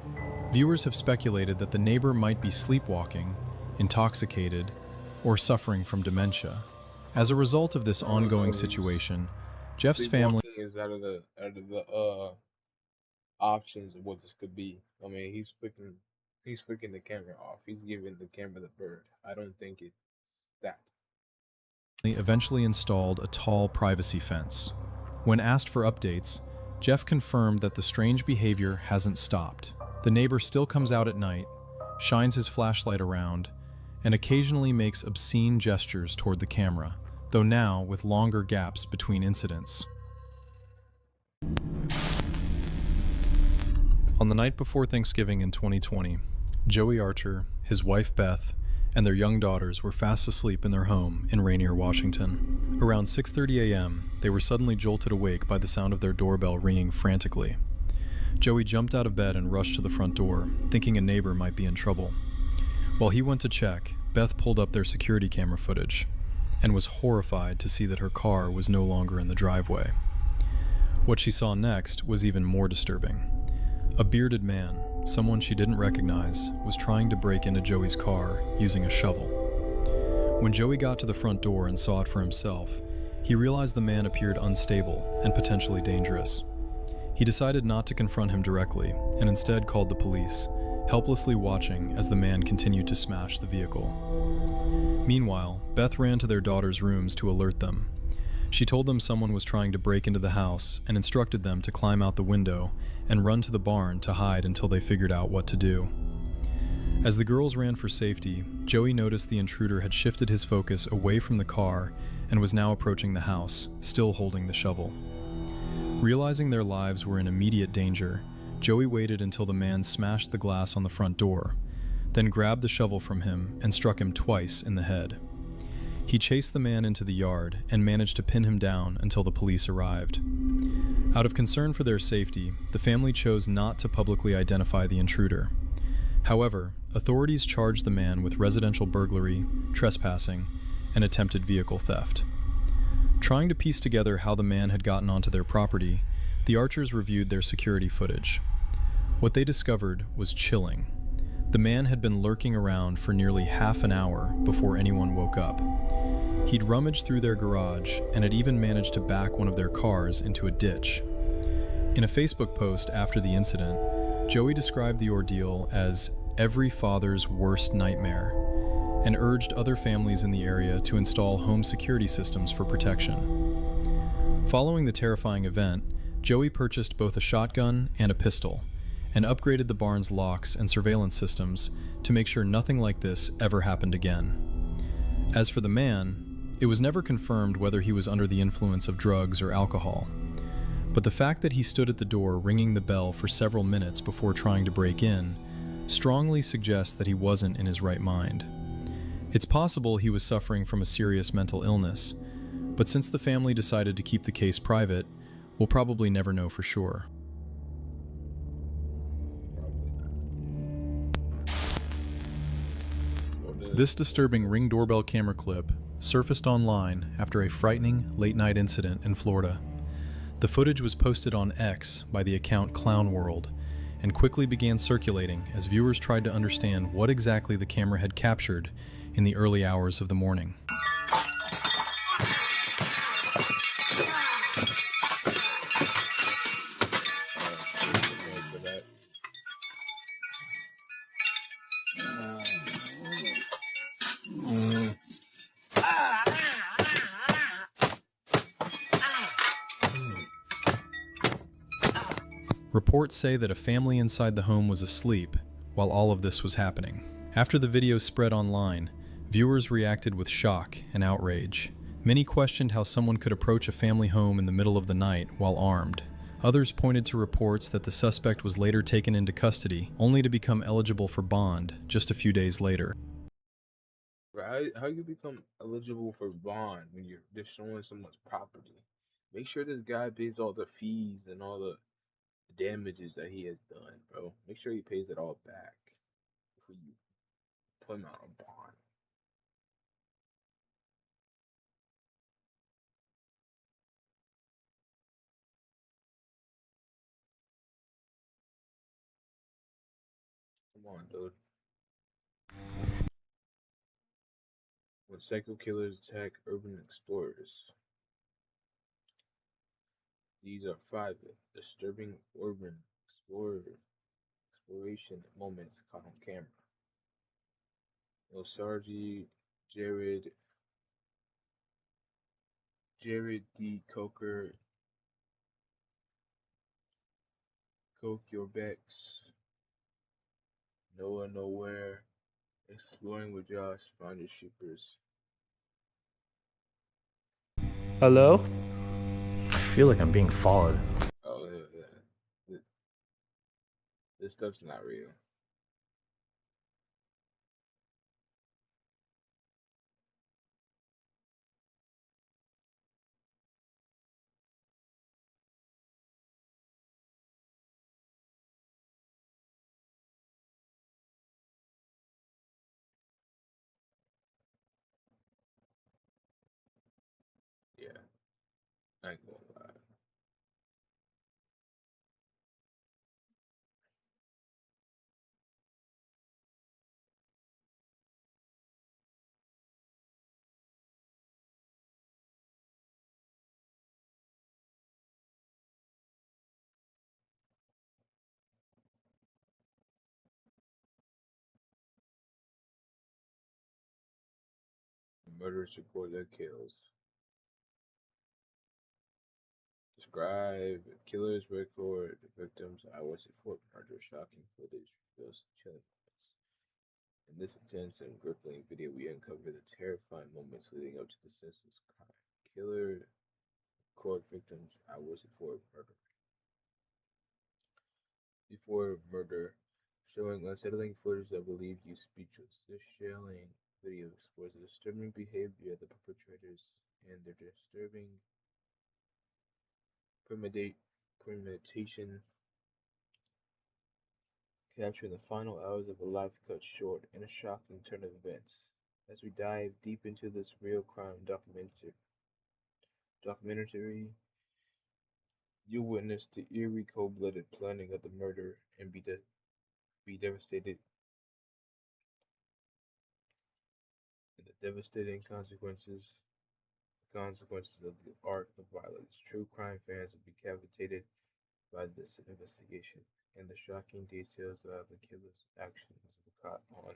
Viewers have speculated that the neighbor might be sleepwalking, intoxicated, or suffering from dementia. As a result of this ongoing situation, Jeff's family is out of the options of what this could be. I mean, he's flicking the camera off. He's giving the camera the bird. I don't think it's that. eventually installed a tall privacy fence. When asked for updates, Jeff confirmed that the strange behavior hasn't stopped. The neighbor still comes out at night, shines his flashlight around, and occasionally makes obscene gestures toward the camera, though now with longer gaps between incidents. On the night before Thanksgiving in 2020, Joey Archer, his wife Beth, and their young daughters were fast asleep in their home in Rainier, Washington. Around 6:30 a.m., they were suddenly jolted awake by the sound of their doorbell ringing frantically. Joey jumped out of bed and rushed to the front door, thinking a neighbor might be in trouble. While he went to check, Beth pulled up their security camera footage and was horrified to see that her car was no longer in the driveway. What she saw next was even more disturbing. A bearded man, someone she didn't recognize, was trying to break into Joey's car using a shovel. When Joey got to the front door and saw it for himself, he realized the man appeared unstable and potentially dangerous. He decided not to confront him directly and instead called the police, helplessly watching as the man continued to smash the vehicle. Meanwhile, Beth ran to their daughter's rooms to alert them. She told them someone was trying to break into the house and instructed them to climb out the window and run to the barn to hide until they figured out what to do. As the girls ran for safety, Joey noticed the intruder had shifted his focus away from the car and was now approaching the house, still holding the shovel. Realizing their lives were in immediate danger, Joey waited until the man smashed the glass on the front door, then grabbed the shovel from him and struck him twice in the head. He chased the man into the yard and managed to pin him down until the police arrived. Out of concern for their safety, the family chose not to publicly identify the intruder. However, authorities charged the man with residential burglary, trespassing, and attempted vehicle theft. Trying to piece together how the man had gotten onto their property, the Archers reviewed their security footage. What they discovered was chilling. The man had been lurking around for nearly half an hour before anyone woke up. He'd rummaged through their garage and had even managed to back one of their cars into a ditch. In a Facebook post after the incident, Joey described the ordeal as every father's worst nightmare and urged other families in the area to install home security systems for protection. Following the terrifying event, Joey purchased both a shotgun and a pistol and upgraded the barn's locks and surveillance systems to make sure nothing like this ever happened again. As for the man, it was never confirmed whether he was under the influence of drugs or alcohol, but the fact that he stood at the door ringing the bell for several minutes before trying to break in strongly suggests that he wasn't in his right mind. It's possible he was suffering from a serious mental illness, but since the family decided to keep the case private, we'll probably never know for sure. This disturbing Ring doorbell camera clip surfaced online after a frightening late-night incident in Florida. The footage was posted on X by the account Clown World and quickly began circulating as viewers tried to understand what exactly the camera had captured in the early hours of the morning. Reports say that a family inside the home was asleep while all of this was happening. After the video spread online, viewers reacted with shock and outrage. Many questioned how someone could approach a family home in the middle of the night while armed. Others pointed to reports that the suspect was later taken into custody, only to become eligible for bond just a few days later. Right? How you become eligible for bond when you're destroying someone's property? Make sure this guy pays all the fees and all the damages that he has done, bro. Make sure he pays it all back before you put him out on bond. Come on, dude. When psycho killers attack urban explorers. These are 5 disturbing urban exploration moments caught on camera. Osarji, Jared, Jared D. Coker, Coke Your Becks, Noah Nowhere, Exploring with Josh, Find Your Shippers. Hello? I feel like I'm being followed. Oh, yeah. This stuff's not real. Yeah, I ain't gonna lie. Murderers record their kills. Describe killers record victims' eyewitness report murder. Shocking footage reveals chilling moments. In this intense and gripping video, we uncover the terrifying moments leading up to the senseless crime. Killer record victims' eyewitness report murder. Before murder, showing unsettling footage that will leave you speechless. This chilling video explores the disturbing behavior of the perpetrators and their disturbing premeditation, capturing the final hours of a life cut short in a shocking turn of events. As we dive deep into this real crime documentary, you'll witness the eerie, cold-blooded planning of the murder and be devastated and the devastating consequences of the art of violence. True crime fans will be captivated by this investigation and the shocking details of the killer's actions were caught on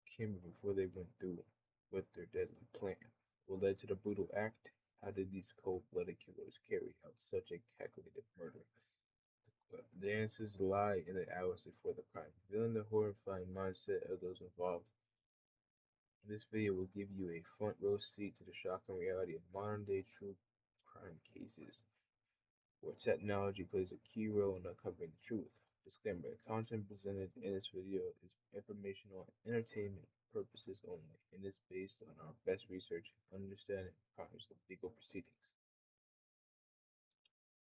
camera before they went through with their deadly plan. What led to the brutal act? How did these cold-blooded killers carry out such a calculated murder? The answers lie in the hours before the crime, revealing the horrifying mindset of those involved. This video will give you a front row seat to the shocking reality of modern day true crime cases, where technology plays a key role in uncovering the truth. Disclaimer: the content presented in this video is for informational and entertainment purposes only, and is based on our best research and understanding of crimes and legal proceedings.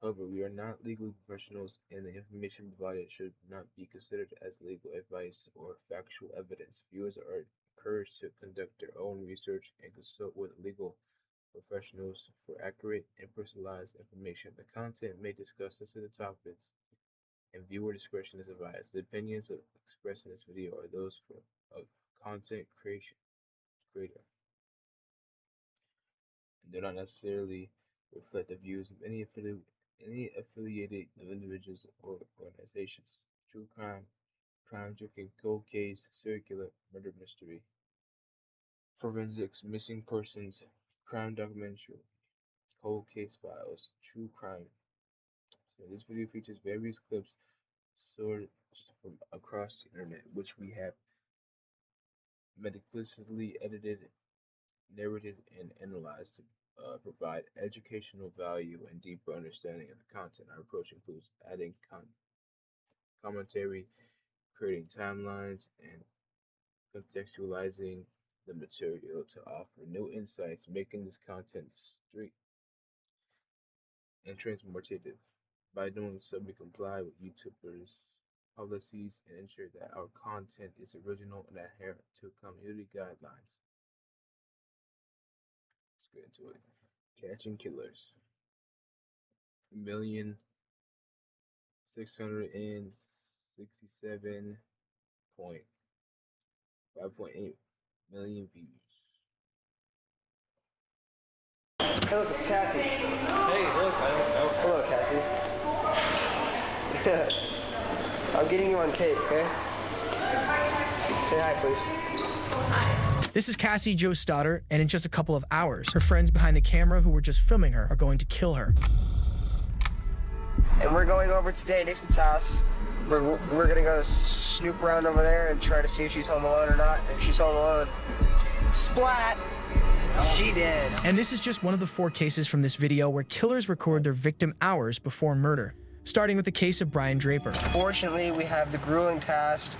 However, we are not legal professionals, and the information provided should not be considered as legal advice or factual evidence. Viewers are encouraged to conduct their own research and consult with legal professionals for accurate and personalized information. The content may discuss sensitive topics, and viewer discretion is advised. The opinions expressed in this video are those of content creator and do not necessarily reflect the views of any affiliated individuals or organizations. True crime, crime drinking, cold case, serial killer, murder mystery, forensics, missing persons, crime documentary, cold case files, true crime So this video features various clips sourced from across the internet, which we have meticulously edited, narrated, and analyzed to provide educational value and deeper understanding of the content. Our approach includes adding commentary, creating timelines, and contextualizing the material to offer new insights, making this content straight and transformative. By doing so, we comply with YouTubers' policies and ensure that our content is original and adherent to community guidelines. Let's get into it. Catching killers. 1,667.5.8 million views. Hey, look, it's Cassie. Hey, look, hello, Cassie. I'm getting you on tape, okay? Say hi, please. This is Cassie Jo Stoddard, and in just a couple of hours, her friends behind the camera who were just filming her are going to kill her. And we're going over today to Nixon's house. We're gonna go snoop around over there and try to see if she's home alone or not. If she's home alone, splat! She did. And this is just one of the 4 cases from this video where killers record their victim hours before murder, starting with the case of Brian Draper. Fortunately, we have the grueling task.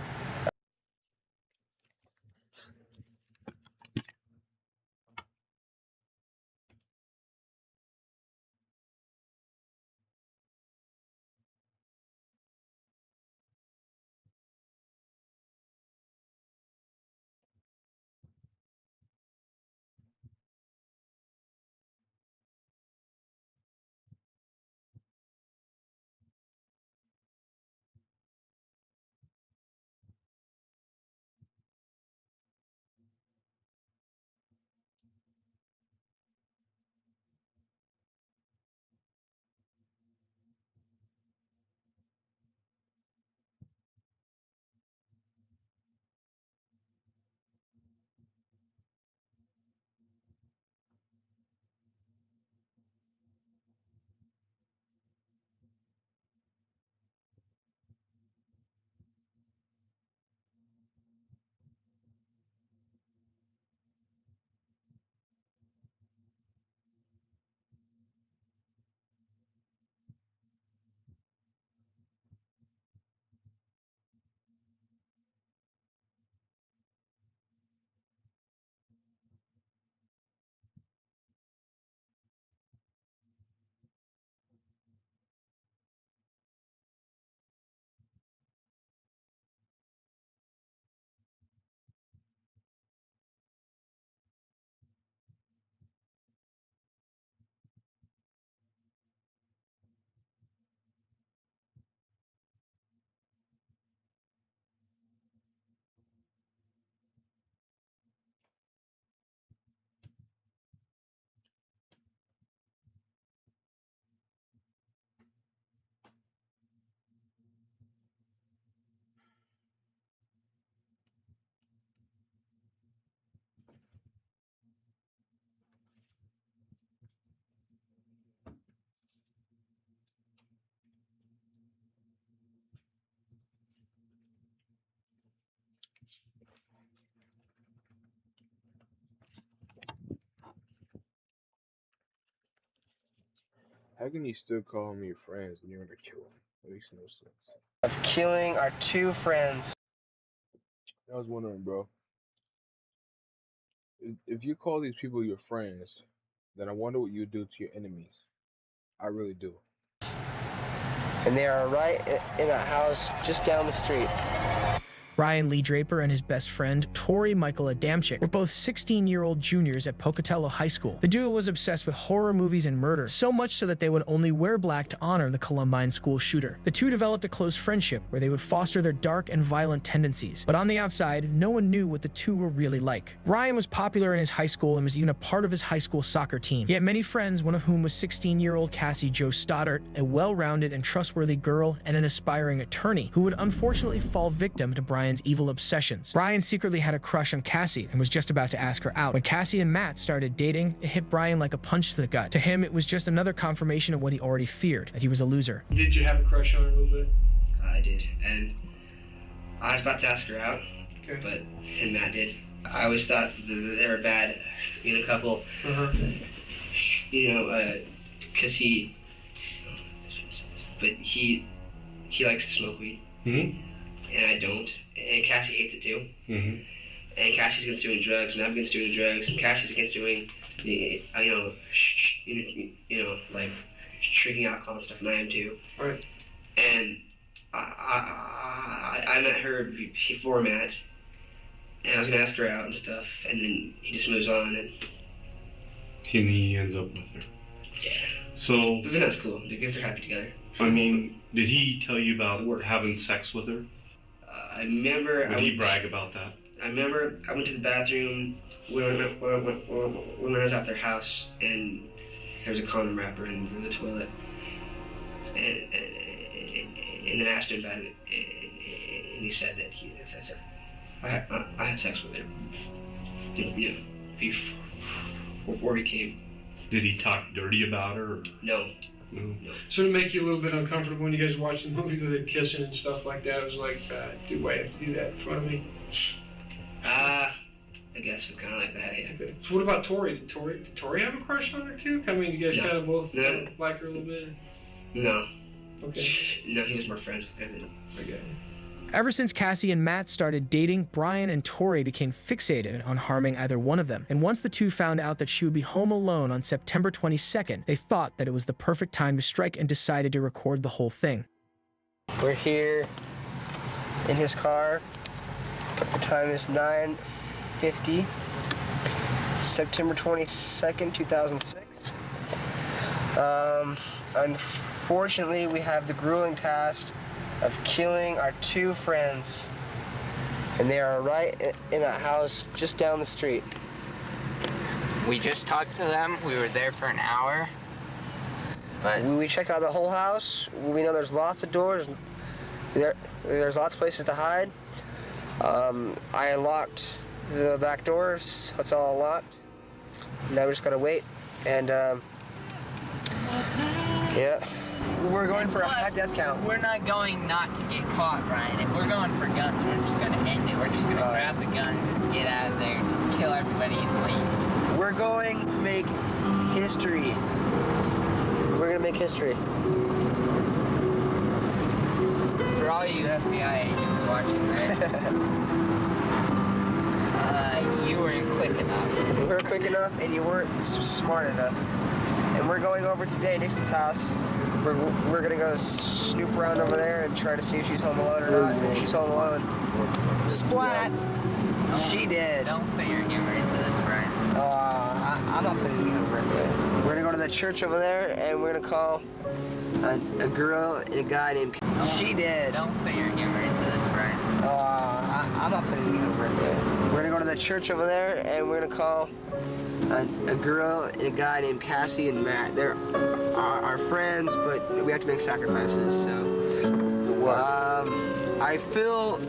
How can you still call them your friends when you're gonna kill them? That makes no sense. Of killing our 2 friends. I was wondering, bro. If you call these people your friends, then I wonder what you do to your enemies. I really do. And they are right in that house just down the street. Ryan Lee Draper and his best friend, Tori Michael Adamczyk, were both 16-year-old juniors at Pocatello High School. The duo was obsessed with horror movies and murder, so much so that they would only wear black to honor the Columbine school shooter. The two developed a close friendship where they would foster their dark and violent tendencies. But on the outside, no one knew what the two were really like. Ryan was popular in his high school and was even a part of his high school soccer team. He had many friends, one of whom was 16-year-old Cassie Jo Stoddard, a well-rounded and trustworthy girl and an aspiring attorney who would unfortunately fall victim to Brian Brian's evil obsessions. Brian secretly had a crush on Cassie and was just about to ask her out. When Cassie and Matt started dating, it hit Brian like a punch to the gut. To him, it was just another confirmation of what he already feared, that he was a loser. Did you have a crush on her a little bit? I did, and I was about to ask her out, but then Matt did. I always thought that they were bad being a couple, you know, because he likes to smoke weed, and I don't, and Cassie hates it too, and Cassie's against doing drugs, and I'm against doing drugs, and Cassie's against doing, you know, like drinking alcohol and stuff, and I am too. Right. And I met her before Matt, and I was gonna ask her out and stuff, and then he just moves on, and he ends up with her. Yeah. So. But that's cool because they're happy together. I mean, did he tell you about having sex with her? I remember. Did he brag about that? I remember I went to the bathroom when I was at their house, and there was a condom wrapper in the toilet, and then I asked him about it, and he said that I had sex with her, you know, before we came. Did he talk dirty about her? Or? No. So to make you a little bit uncomfortable when you guys watched the movie with it kissing and stuff like that, it was like, do I have to do that in front of me? I guess it's kind of like that, yeah. Okay. So what about Tori? Did Tori have a crush on her too? I mean, you guys kind of both like her a little bit? No. Okay. No, he was more friends with her than... Okay. Ever since Cassie and Matt started dating, Brian and Tori became fixated on harming either one of them. And once the two found out that she would be home alone on September 22nd, they thought that it was the perfect time to strike and decided to record the whole thing. We're here in his car. The time is 9:50, September 22nd, 2006. Unfortunately, we have the grueling task of killing our two friends, and they are right in that house just down the street. We just talked to them. We were there for an hour. But we checked out the whole house. We know there's lots of doors. There's lots of places to hide. I unlocked the back doors, so it's all locked. Now we just gotta wait, and yeah. We're going for a high death count. We're not going not to get caught, Ryan. If we're going for guns, we're just going to end it. We're just going to grab the guns and get out of there, kill everybody and leave. We're going to make history. We're going to make history. For all you FBI agents watching this, you weren't quick enough. We weren't quick enough, and you weren't smart enough. And we're going over today to Nixon's house. We're gonna go snoop around over there and try to see if she's home alone or not. And if she's home alone, splat! She did. Don't put your humor into this, Brian. I'm not putting humor into it. We're gonna go to the church over there, and we're gonna call a girl and a guy named... She did. Don't put your humor into this, Brian. I'm not putting humor into it. We're gonna go to the church over there, and we're gonna call a girl and a guy named Cassie and Matt. They're our friends, but we have to make sacrifices, so... I feel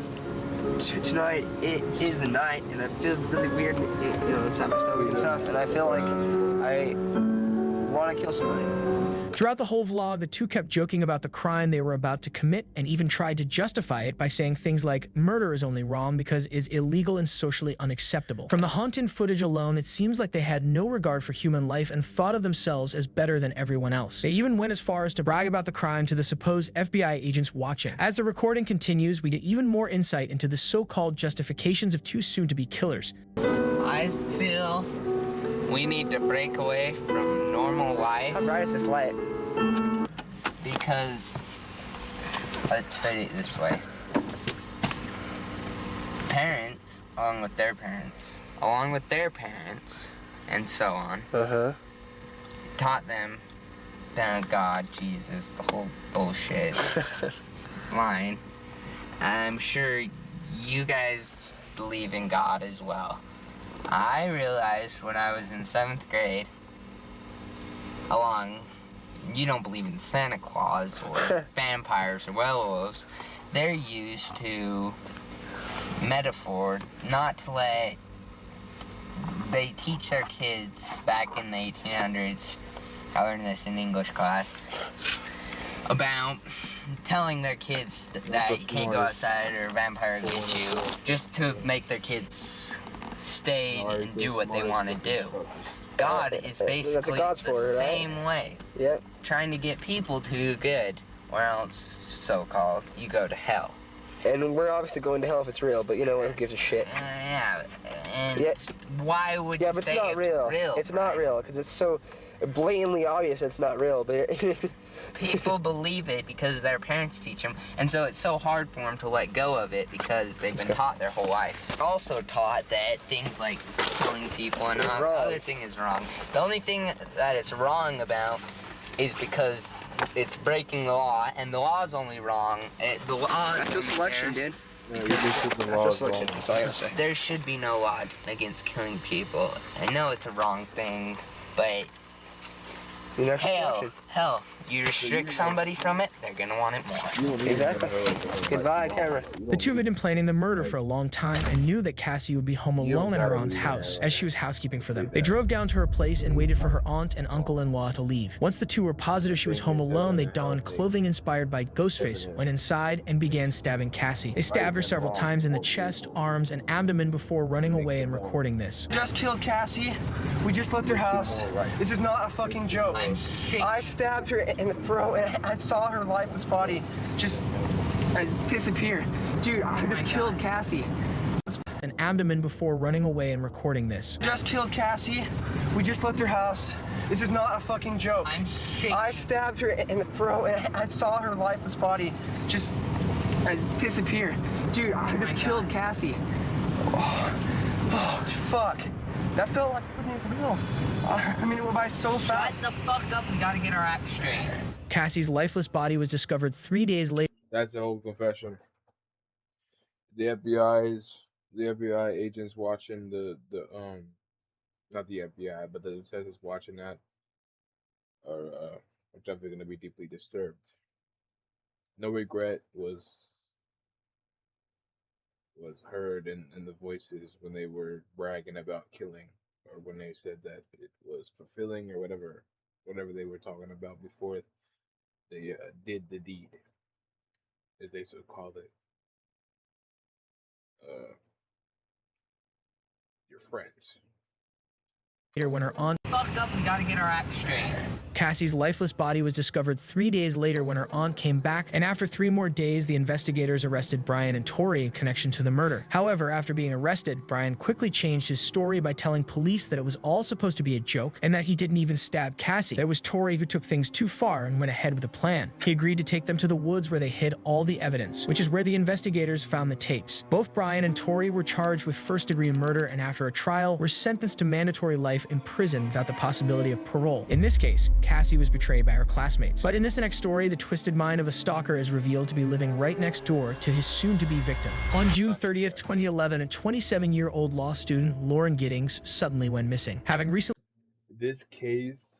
tonight it is the night, and I feel really weird, inside my stomach and stuff, and I feel like I want to kill somebody. Throughout the whole vlog, the two kept joking about the crime they were about to commit and even tried to justify it by saying things like, murder is only wrong because it is illegal and socially unacceptable. From the haunted footage alone, it seems like they had no regard for human life and thought of themselves as better than everyone else. They even went as far as to brag about the crime to the supposed FBI agents watching. As the recording continues, we get even more insight into the so-called justifications of two soon-to-be killers. I feel we need to break away from normal life. How bright is this light? Because, let's put it this way. Parents, along with their parents, and so on, taught them about God, Jesus, the whole bullshit line. I'm sure you guys believe in God as well. I realized when I was in 7th grade, you don't believe in Santa Claus or vampires or werewolves. They're used to metaphor not to let... They teach their kids back in the 1800s, I learned this in English class, about telling their kids that you can't go outside or a vampire will get you, just to make their kids stay and do what they want to do. God is basically the same way. Yep. Trying to get people to do good, or else, so-called, you go to hell. And we're obviously going to hell if it's real, but you know, who gives a shit? Yeah, and why would you but say it's not real? It's not real, because it's so blatantly obvious it's not real, but... People believe it because their parents teach them, and so it's so hard for them to let go of it because they've been taught their whole life. They're also taught that things like killing people and other thing is wrong. The only thing that it's wrong about is because it's breaking the law, and the law is only wrong. The law... Natural selection, dude. Natural selection, that's all I gotta say. There should be no law against killing people. I know it's a wrong thing, but... Hell, you restrict somebody from it, they're gonna want it more. Exactly. Goodbye, camera. The two had been planning the murder for a long time and knew that Cassie would be home alone at her aunt's house as she was housekeeping for them. They drove down to her place and waited for her aunt and uncle-in-law to leave. Once the two were positive she was home alone, they donned clothing inspired by Ghostface, went inside, and began stabbing Cassie. They stabbed her several times in the chest, arms, and abdomen before running away and recording this. Just killed Cassie. We just left her house. This is not a fucking joke. I stabbed her in the throat, and I saw her lifeless body just disappear. Dude, I just killed Cassie. An abdomen before running away and recording this. Just killed Cassie. We just left her house. This is not a fucking joke. I stabbed her in the throat, and I saw her lifeless body just disappear. Dude, I just killed Cassie. Oh, fuck. That felt like real. I mean, it went by so fast. Shut the fuck up, we gotta get our act straight. Cassie's lifeless body was discovered 3 days later. That's the whole confession. The FBI agents watching not the FBI, but the detectives watching that are definitely gonna be deeply disturbed. No regret was heard in the voices when they were bragging about killing, or when they said that it was fulfilling, or whatever they were talking about before they did the deed, as they so call it. Your friends. When her aunt... Fuck up, we gotta get our act straight. Cassie's lifeless body was discovered 3 days later when her aunt came back, and after 3 more days, the investigators arrested Brian and Tori in connection to the murder. However, after being arrested, Brian quickly changed his story by telling police that it was all supposed to be a joke, and that he didn't even stab Cassie. That it was Tori who took things too far and went ahead with a plan. He agreed to take them to the woods where they hid all the evidence, which is where the investigators found the tapes. Both Brian and Tori were charged with first-degree murder, and after a trial, were sentenced to mandatory life in prison without the possibility of parole. In this case, Cassie was betrayed by her classmates. But in this next story, the twisted mind of a stalker is revealed to be living right next door to his soon-to-be victim. On June 30th, 2011, a 27-year-old law student, Lauren Giddings, suddenly went missing. Having recently... This case,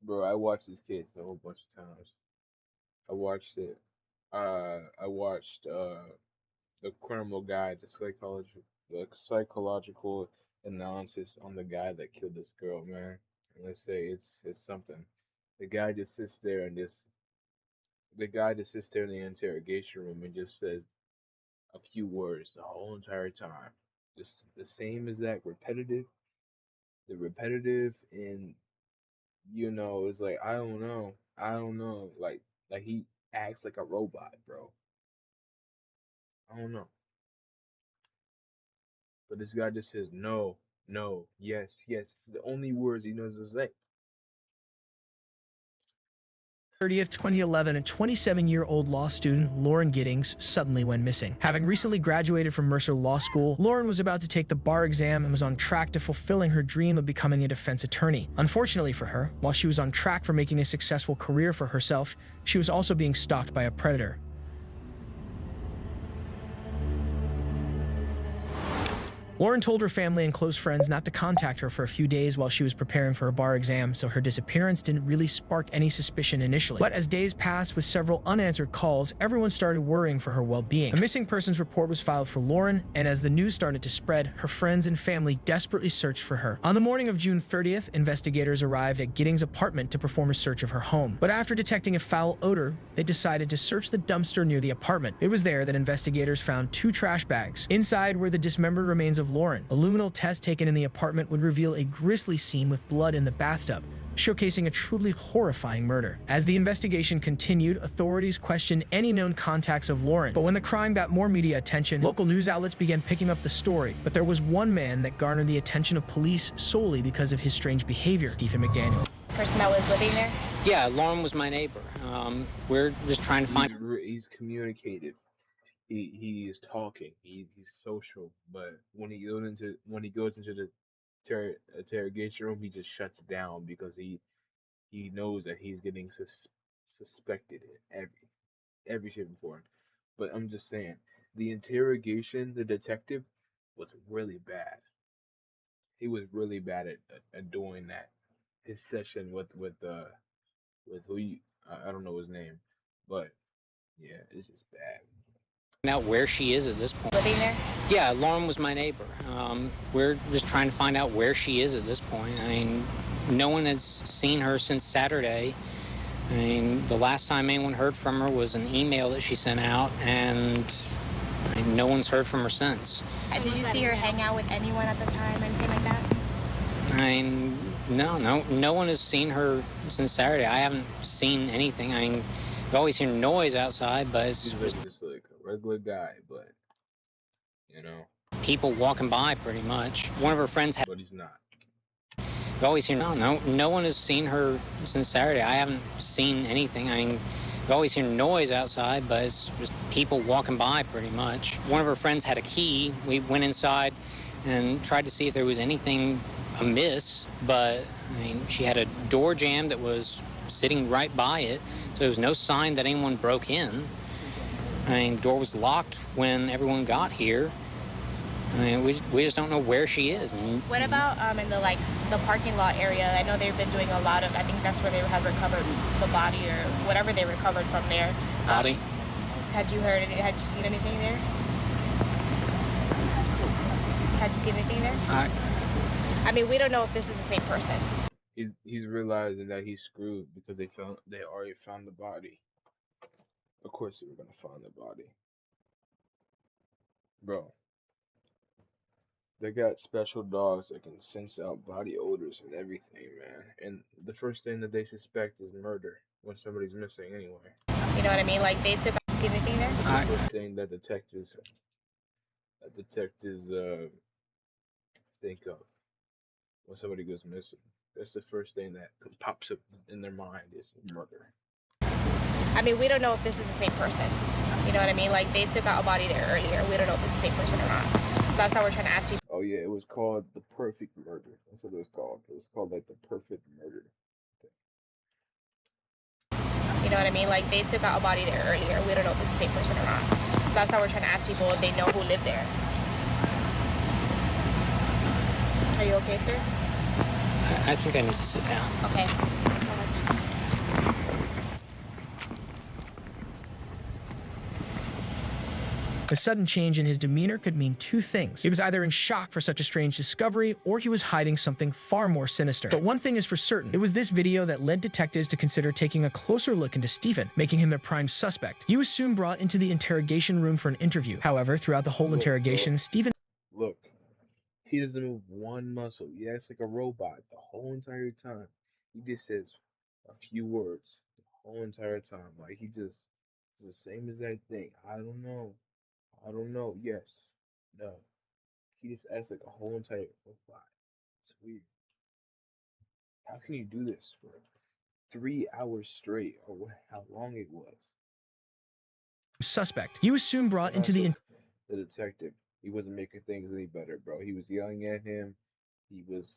bro, I watched this case a whole bunch of times. I watched it. I watched the criminal guy, the psychological analysis on the guy that killed this girl, man. And let's say it's something. The guy just sits there in the interrogation room and just says a few words the whole entire time. Just the same as that, repetitive. The repetitive, and it's like I don't know. Like he acts like a robot, bro. I don't know. But this guy just says no, no, yes, yes. It's the only words he knows to say. 30th, 2011, a 27-year-old law student, Lauren Giddings, suddenly went missing. Having recently graduated from Mercer Law School, Lauren was about to take the bar exam and was on track to fulfilling her dream of becoming a defense attorney. Unfortunately for her, while she was on track for making a successful career for herself, she was also being stalked by a predator. Lauren told her family and close friends not to contact her for a few days while she was preparing for her bar exam, so her disappearance didn't really spark any suspicion initially. But as days passed with several unanswered calls, everyone started worrying for her well-being. A missing persons report was filed for Lauren, and as the news started to spread, her friends and family desperately searched for her. On the morning of June 30th, investigators arrived at Giddings' apartment to perform a search of her home. But after detecting a foul odor, they decided to search the dumpster near the apartment. It was there that investigators found 2 trash bags. Inside were the dismembered remains of Lauren. A luminal test taken in the apartment would reveal a grisly scene with blood in the bathtub, showcasing a truly horrifying murder. As the investigation continued, authorities questioned any known contacts of Lauren. But when the crime got more media attention, local news outlets began picking up the story. But there was one man that garnered the attention of police solely because of his strange behavior: Stephen McDaniel. Person that was living there? Yeah, Lauren was my neighbor. We're just trying to find... He's communicative. He is talking. He's social. But when he goes into the interrogation room, he just shuts down because he knows that he's getting suspected in every shape and form. But I'm just saying, the interrogation, the detective was really bad. He was really bad at doing that. His session with who I don't know his name, but yeah, it's just bad. out where she is at this point. Living there? Yeah, Lauren was my neighbor. We're just trying to find out where she is at this point. I mean, no one has seen her since Saturday. I mean, the last time anyone heard from her was an email that she sent out, and I mean, no one's heard from her since. Did you see her hang out with anyone at the time or anything like that? I mean, no one has seen her since Saturday. I haven't seen anything. I mean, you always hear noise outside, but it's just like a regular guy, but you know, people walking by pretty much. One of her friends had, but he's not. You always hear no one has seen her since Saturday. I haven't seen anything. I mean, you always hear noise outside, but it's just people walking by pretty much. One of her friends had a key. We went inside and tried to see if there was anything amiss, but I mean, she had a door jamb that was sitting right by it, so there was no sign that anyone broke in. I mean, the door was locked when everyone got here. I mean, we just don't know where she is. What about in the parking lot area? I know they've been doing a lot of, I think that's where they have recovered the body or whatever they recovered from there. Body? Had you seen anything there? Had you seen anything there? I mean, we don't know if this is the same person. He's realizing that he's screwed because they already found the body. Of course they were gonna find the body. Bro. They got special dogs that can sense out body odors and everything, man. And the first thing that they suspect is murder when somebody's missing anyway. You know what I mean? Like, they took anything there? That's the first thing that detectives think of when somebody goes missing. That's the first thing that pops up in their mind is murder. I mean, we don't know if this is the same person. You know what I mean? Like, they took out a body there earlier. We don't know if it's the same person or not. So that's how we're trying to ask people. Oh yeah, it was called the perfect murder. That's what it was called. It was called like the perfect murder. You know what I mean? Like, they took out a body there earlier. We don't know if it's the same person or not. So that's how we're trying to ask people if they know who lived there. Are you okay, sir? I think I need to sit down. Okay. A sudden change in his demeanor could mean two things. He was either in shock for such a strange discovery, or he was hiding something far more sinister. But one thing is for certain, it was this video that led detectives to consider taking a closer look into Stephen, making him their prime suspect. He was soon brought into the interrogation room for an interview. However, throughout the whole interrogation, Stephen... Look, he doesn't move one muscle. He acts like a robot the whole entire time. He just says a few words the whole entire time. Like, he just is the same as that thing. I don't know. Yes. No. He just acts like a whole entire robot. It's weird. How can you do this for 3 hours straight, or how long it was? Suspect. He was soon brought into the detective. He wasn't making things any better, bro. He was yelling at him. He was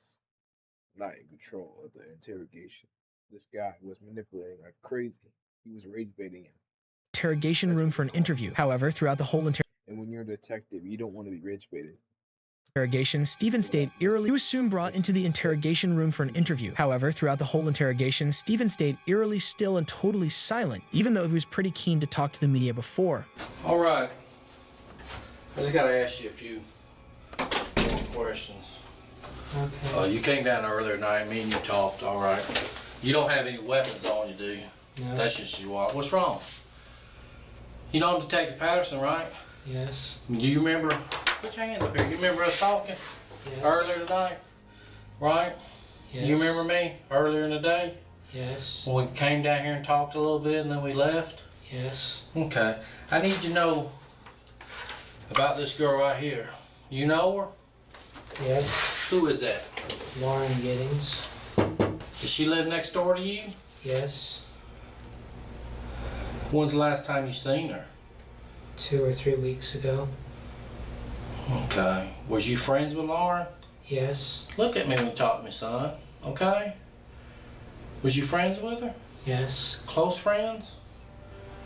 not in control of the interrogation. This guy was manipulating like crazy. He was rage baiting him. Interrogation room for an interview. However, throughout the whole and when you're a detective, you don't want to be rage baited. interrogation, Stephen stayed eerily. He was soon brought into the interrogation room for an interview. However, throughout the whole interrogation, Stephen stayed eerily still and totally silent, even though he was pretty keen to talk to the media before. All right. I just gotta ask you a few more questions. Okay. You came down earlier tonight, me and you talked, all right. You don't have any weapons on you, do you? No. That's just you are. What's wrong? You know Detective Patterson, right? Yes. Do you remember, put your hands up here, you remember us talking earlier tonight, right? Yes. You remember me earlier in the day? Yes. When we came down here and talked a little bit and then we left? Yes. Okay. I need to know about this girl right here. You know her? Yes. Who is that? Lauren Giddings. Does she live next door to you? Yes. When's the last time you seen her? 2 or 3 weeks ago. Okay. Was you friends with Lauren? Yes. Look at me when you talk to me, son. Okay? Was you friends with her? Yes. Close friends?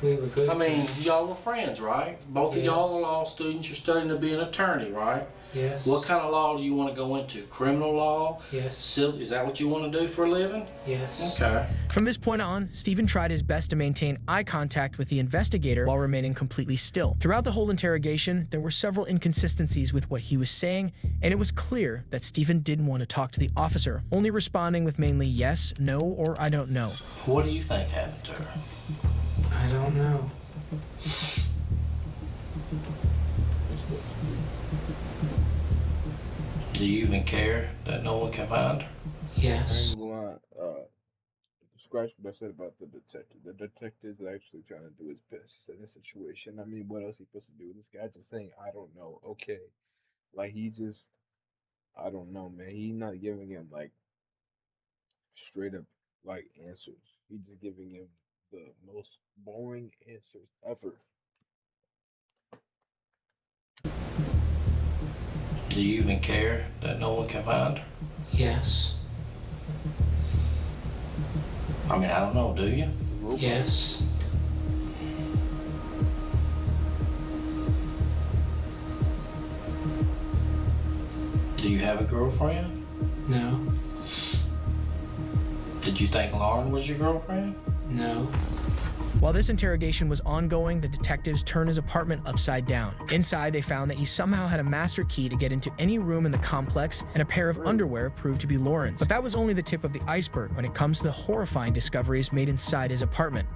We were good. I mean, y'all were friends, right? Both of y'all are law students. You're studying to be an attorney, right? Yes. What kind of law do you want to go into? Criminal law? Yes. Civil? Is that what you want to do for a living? Yes. Okay. From this point on, Stephen tried his best to maintain eye contact with the investigator while remaining completely still. Throughout the whole interrogation, there were several inconsistencies with what he was saying, and it was clear that Stephen didn't want to talk to the officer, only responding with mainly yes, no, or I don't know. What do you think happened to her? I don't know. Do you even care that no one can find her? Yes. Scratch what I said about the detective. The detective is actually trying to do his best in this situation. I mean, what else he supposed to do? This guy just saying, I don't know. Okay. Like, he just, I don't know, man. He's not giving him, like, straight up, like, answers. He's just giving him the most boring answers ever. Do you even care that no one can find her? Yes. I mean, I don't know, do you? Yes. Do you have a girlfriend? No. Did you think Lauren was your girlfriend? No. While this interrogation was ongoing, the detectives turned his apartment upside down. Inside, they found that he somehow had a master key to get into any room in the complex, and a pair of underwear proved to be Lauren's. But that was only the tip of the iceberg when it comes to the horrifying discoveries made inside his apartment.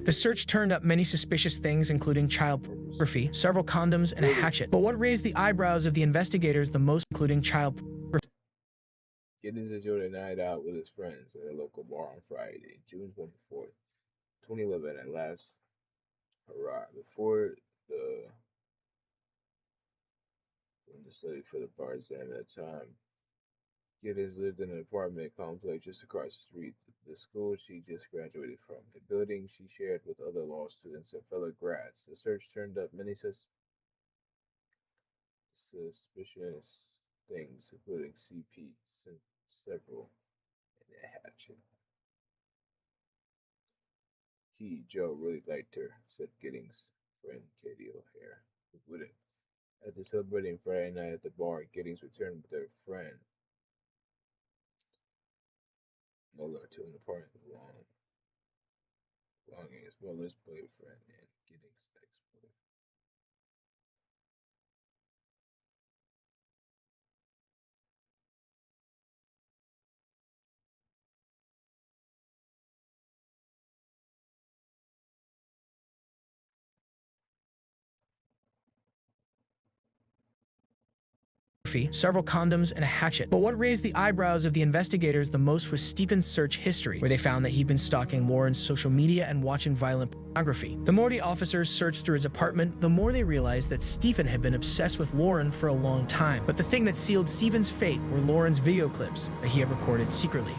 The search turned up many suspicious things, including child pornography, several condoms, and a hatchet. But what raised the eyebrows of the investigators the most, including child pornography? Giddings enjoyed a night out with his friends at a local bar on Friday, June 24th, 2011, at last hurrah. Before the study for the bar exam at the time, Giddings lived in an apartment complex just across the street, the school she just graduated from, a building she shared with other law students and fellow grads. The search turned up many suspicious things, including CP, several, and a hatchet. Joe really liked her, said Giddings' friend Katie O'Hare, who wouldn't. After celebrating Friday night at the bar, Giddings returned with her friend Muller to an apartment belonging as Muller's boyfriend and Giddings' ex-boyfriend. several condoms, and a hatchet. But what raised the eyebrows of the investigators the most was Stephen's search history, where they found that he'd been stalking Lauren's social media and watching violent pornography. The more the officers searched through his apartment, the more they realized that Stephen had been obsessed with Lauren for a long time. But the thing that sealed Stephen's fate were Lauren's video clips that he had recorded secretly.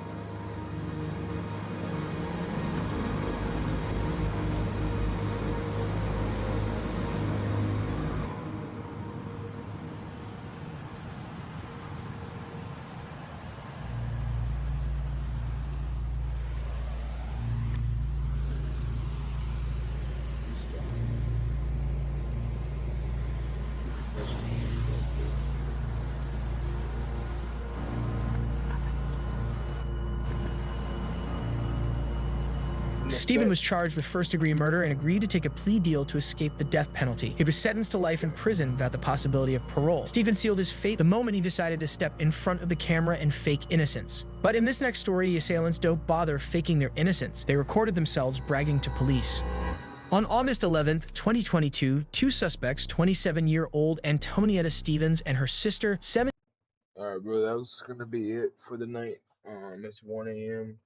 Stephen was charged with first-degree murder and agreed to take a plea deal to escape the death penalty. He was sentenced to life in prison without the possibility of parole. Stephen sealed his fate the moment he decided to step in front of the camera and fake innocence. But in this next story, the assailants don't bother faking their innocence. They recorded themselves bragging to police. On August 11th, 2022, two suspects, 27-year-old Antonietta Stevens and her sister, 7. Alright, bro, that was gonna be it for the night. It's 1 a.m.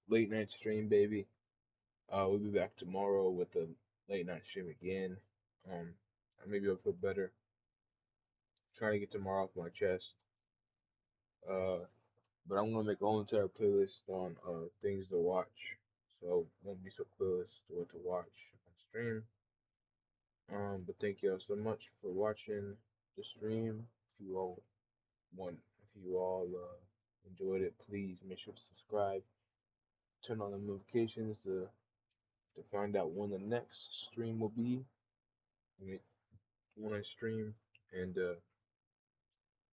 Late night stream, baby. We'll be back tomorrow with the late night stream again. Maybe I'll feel better. Trying to get tomorrow off my chest. But I'm gonna make a whole entire playlist on things to watch. So won't be so playlist to what to watch on stream. But thank y'all so much for watching the stream. If you all enjoyed it, please make sure to subscribe. Turn on the notifications to find out when the next stream will be. When I stream, and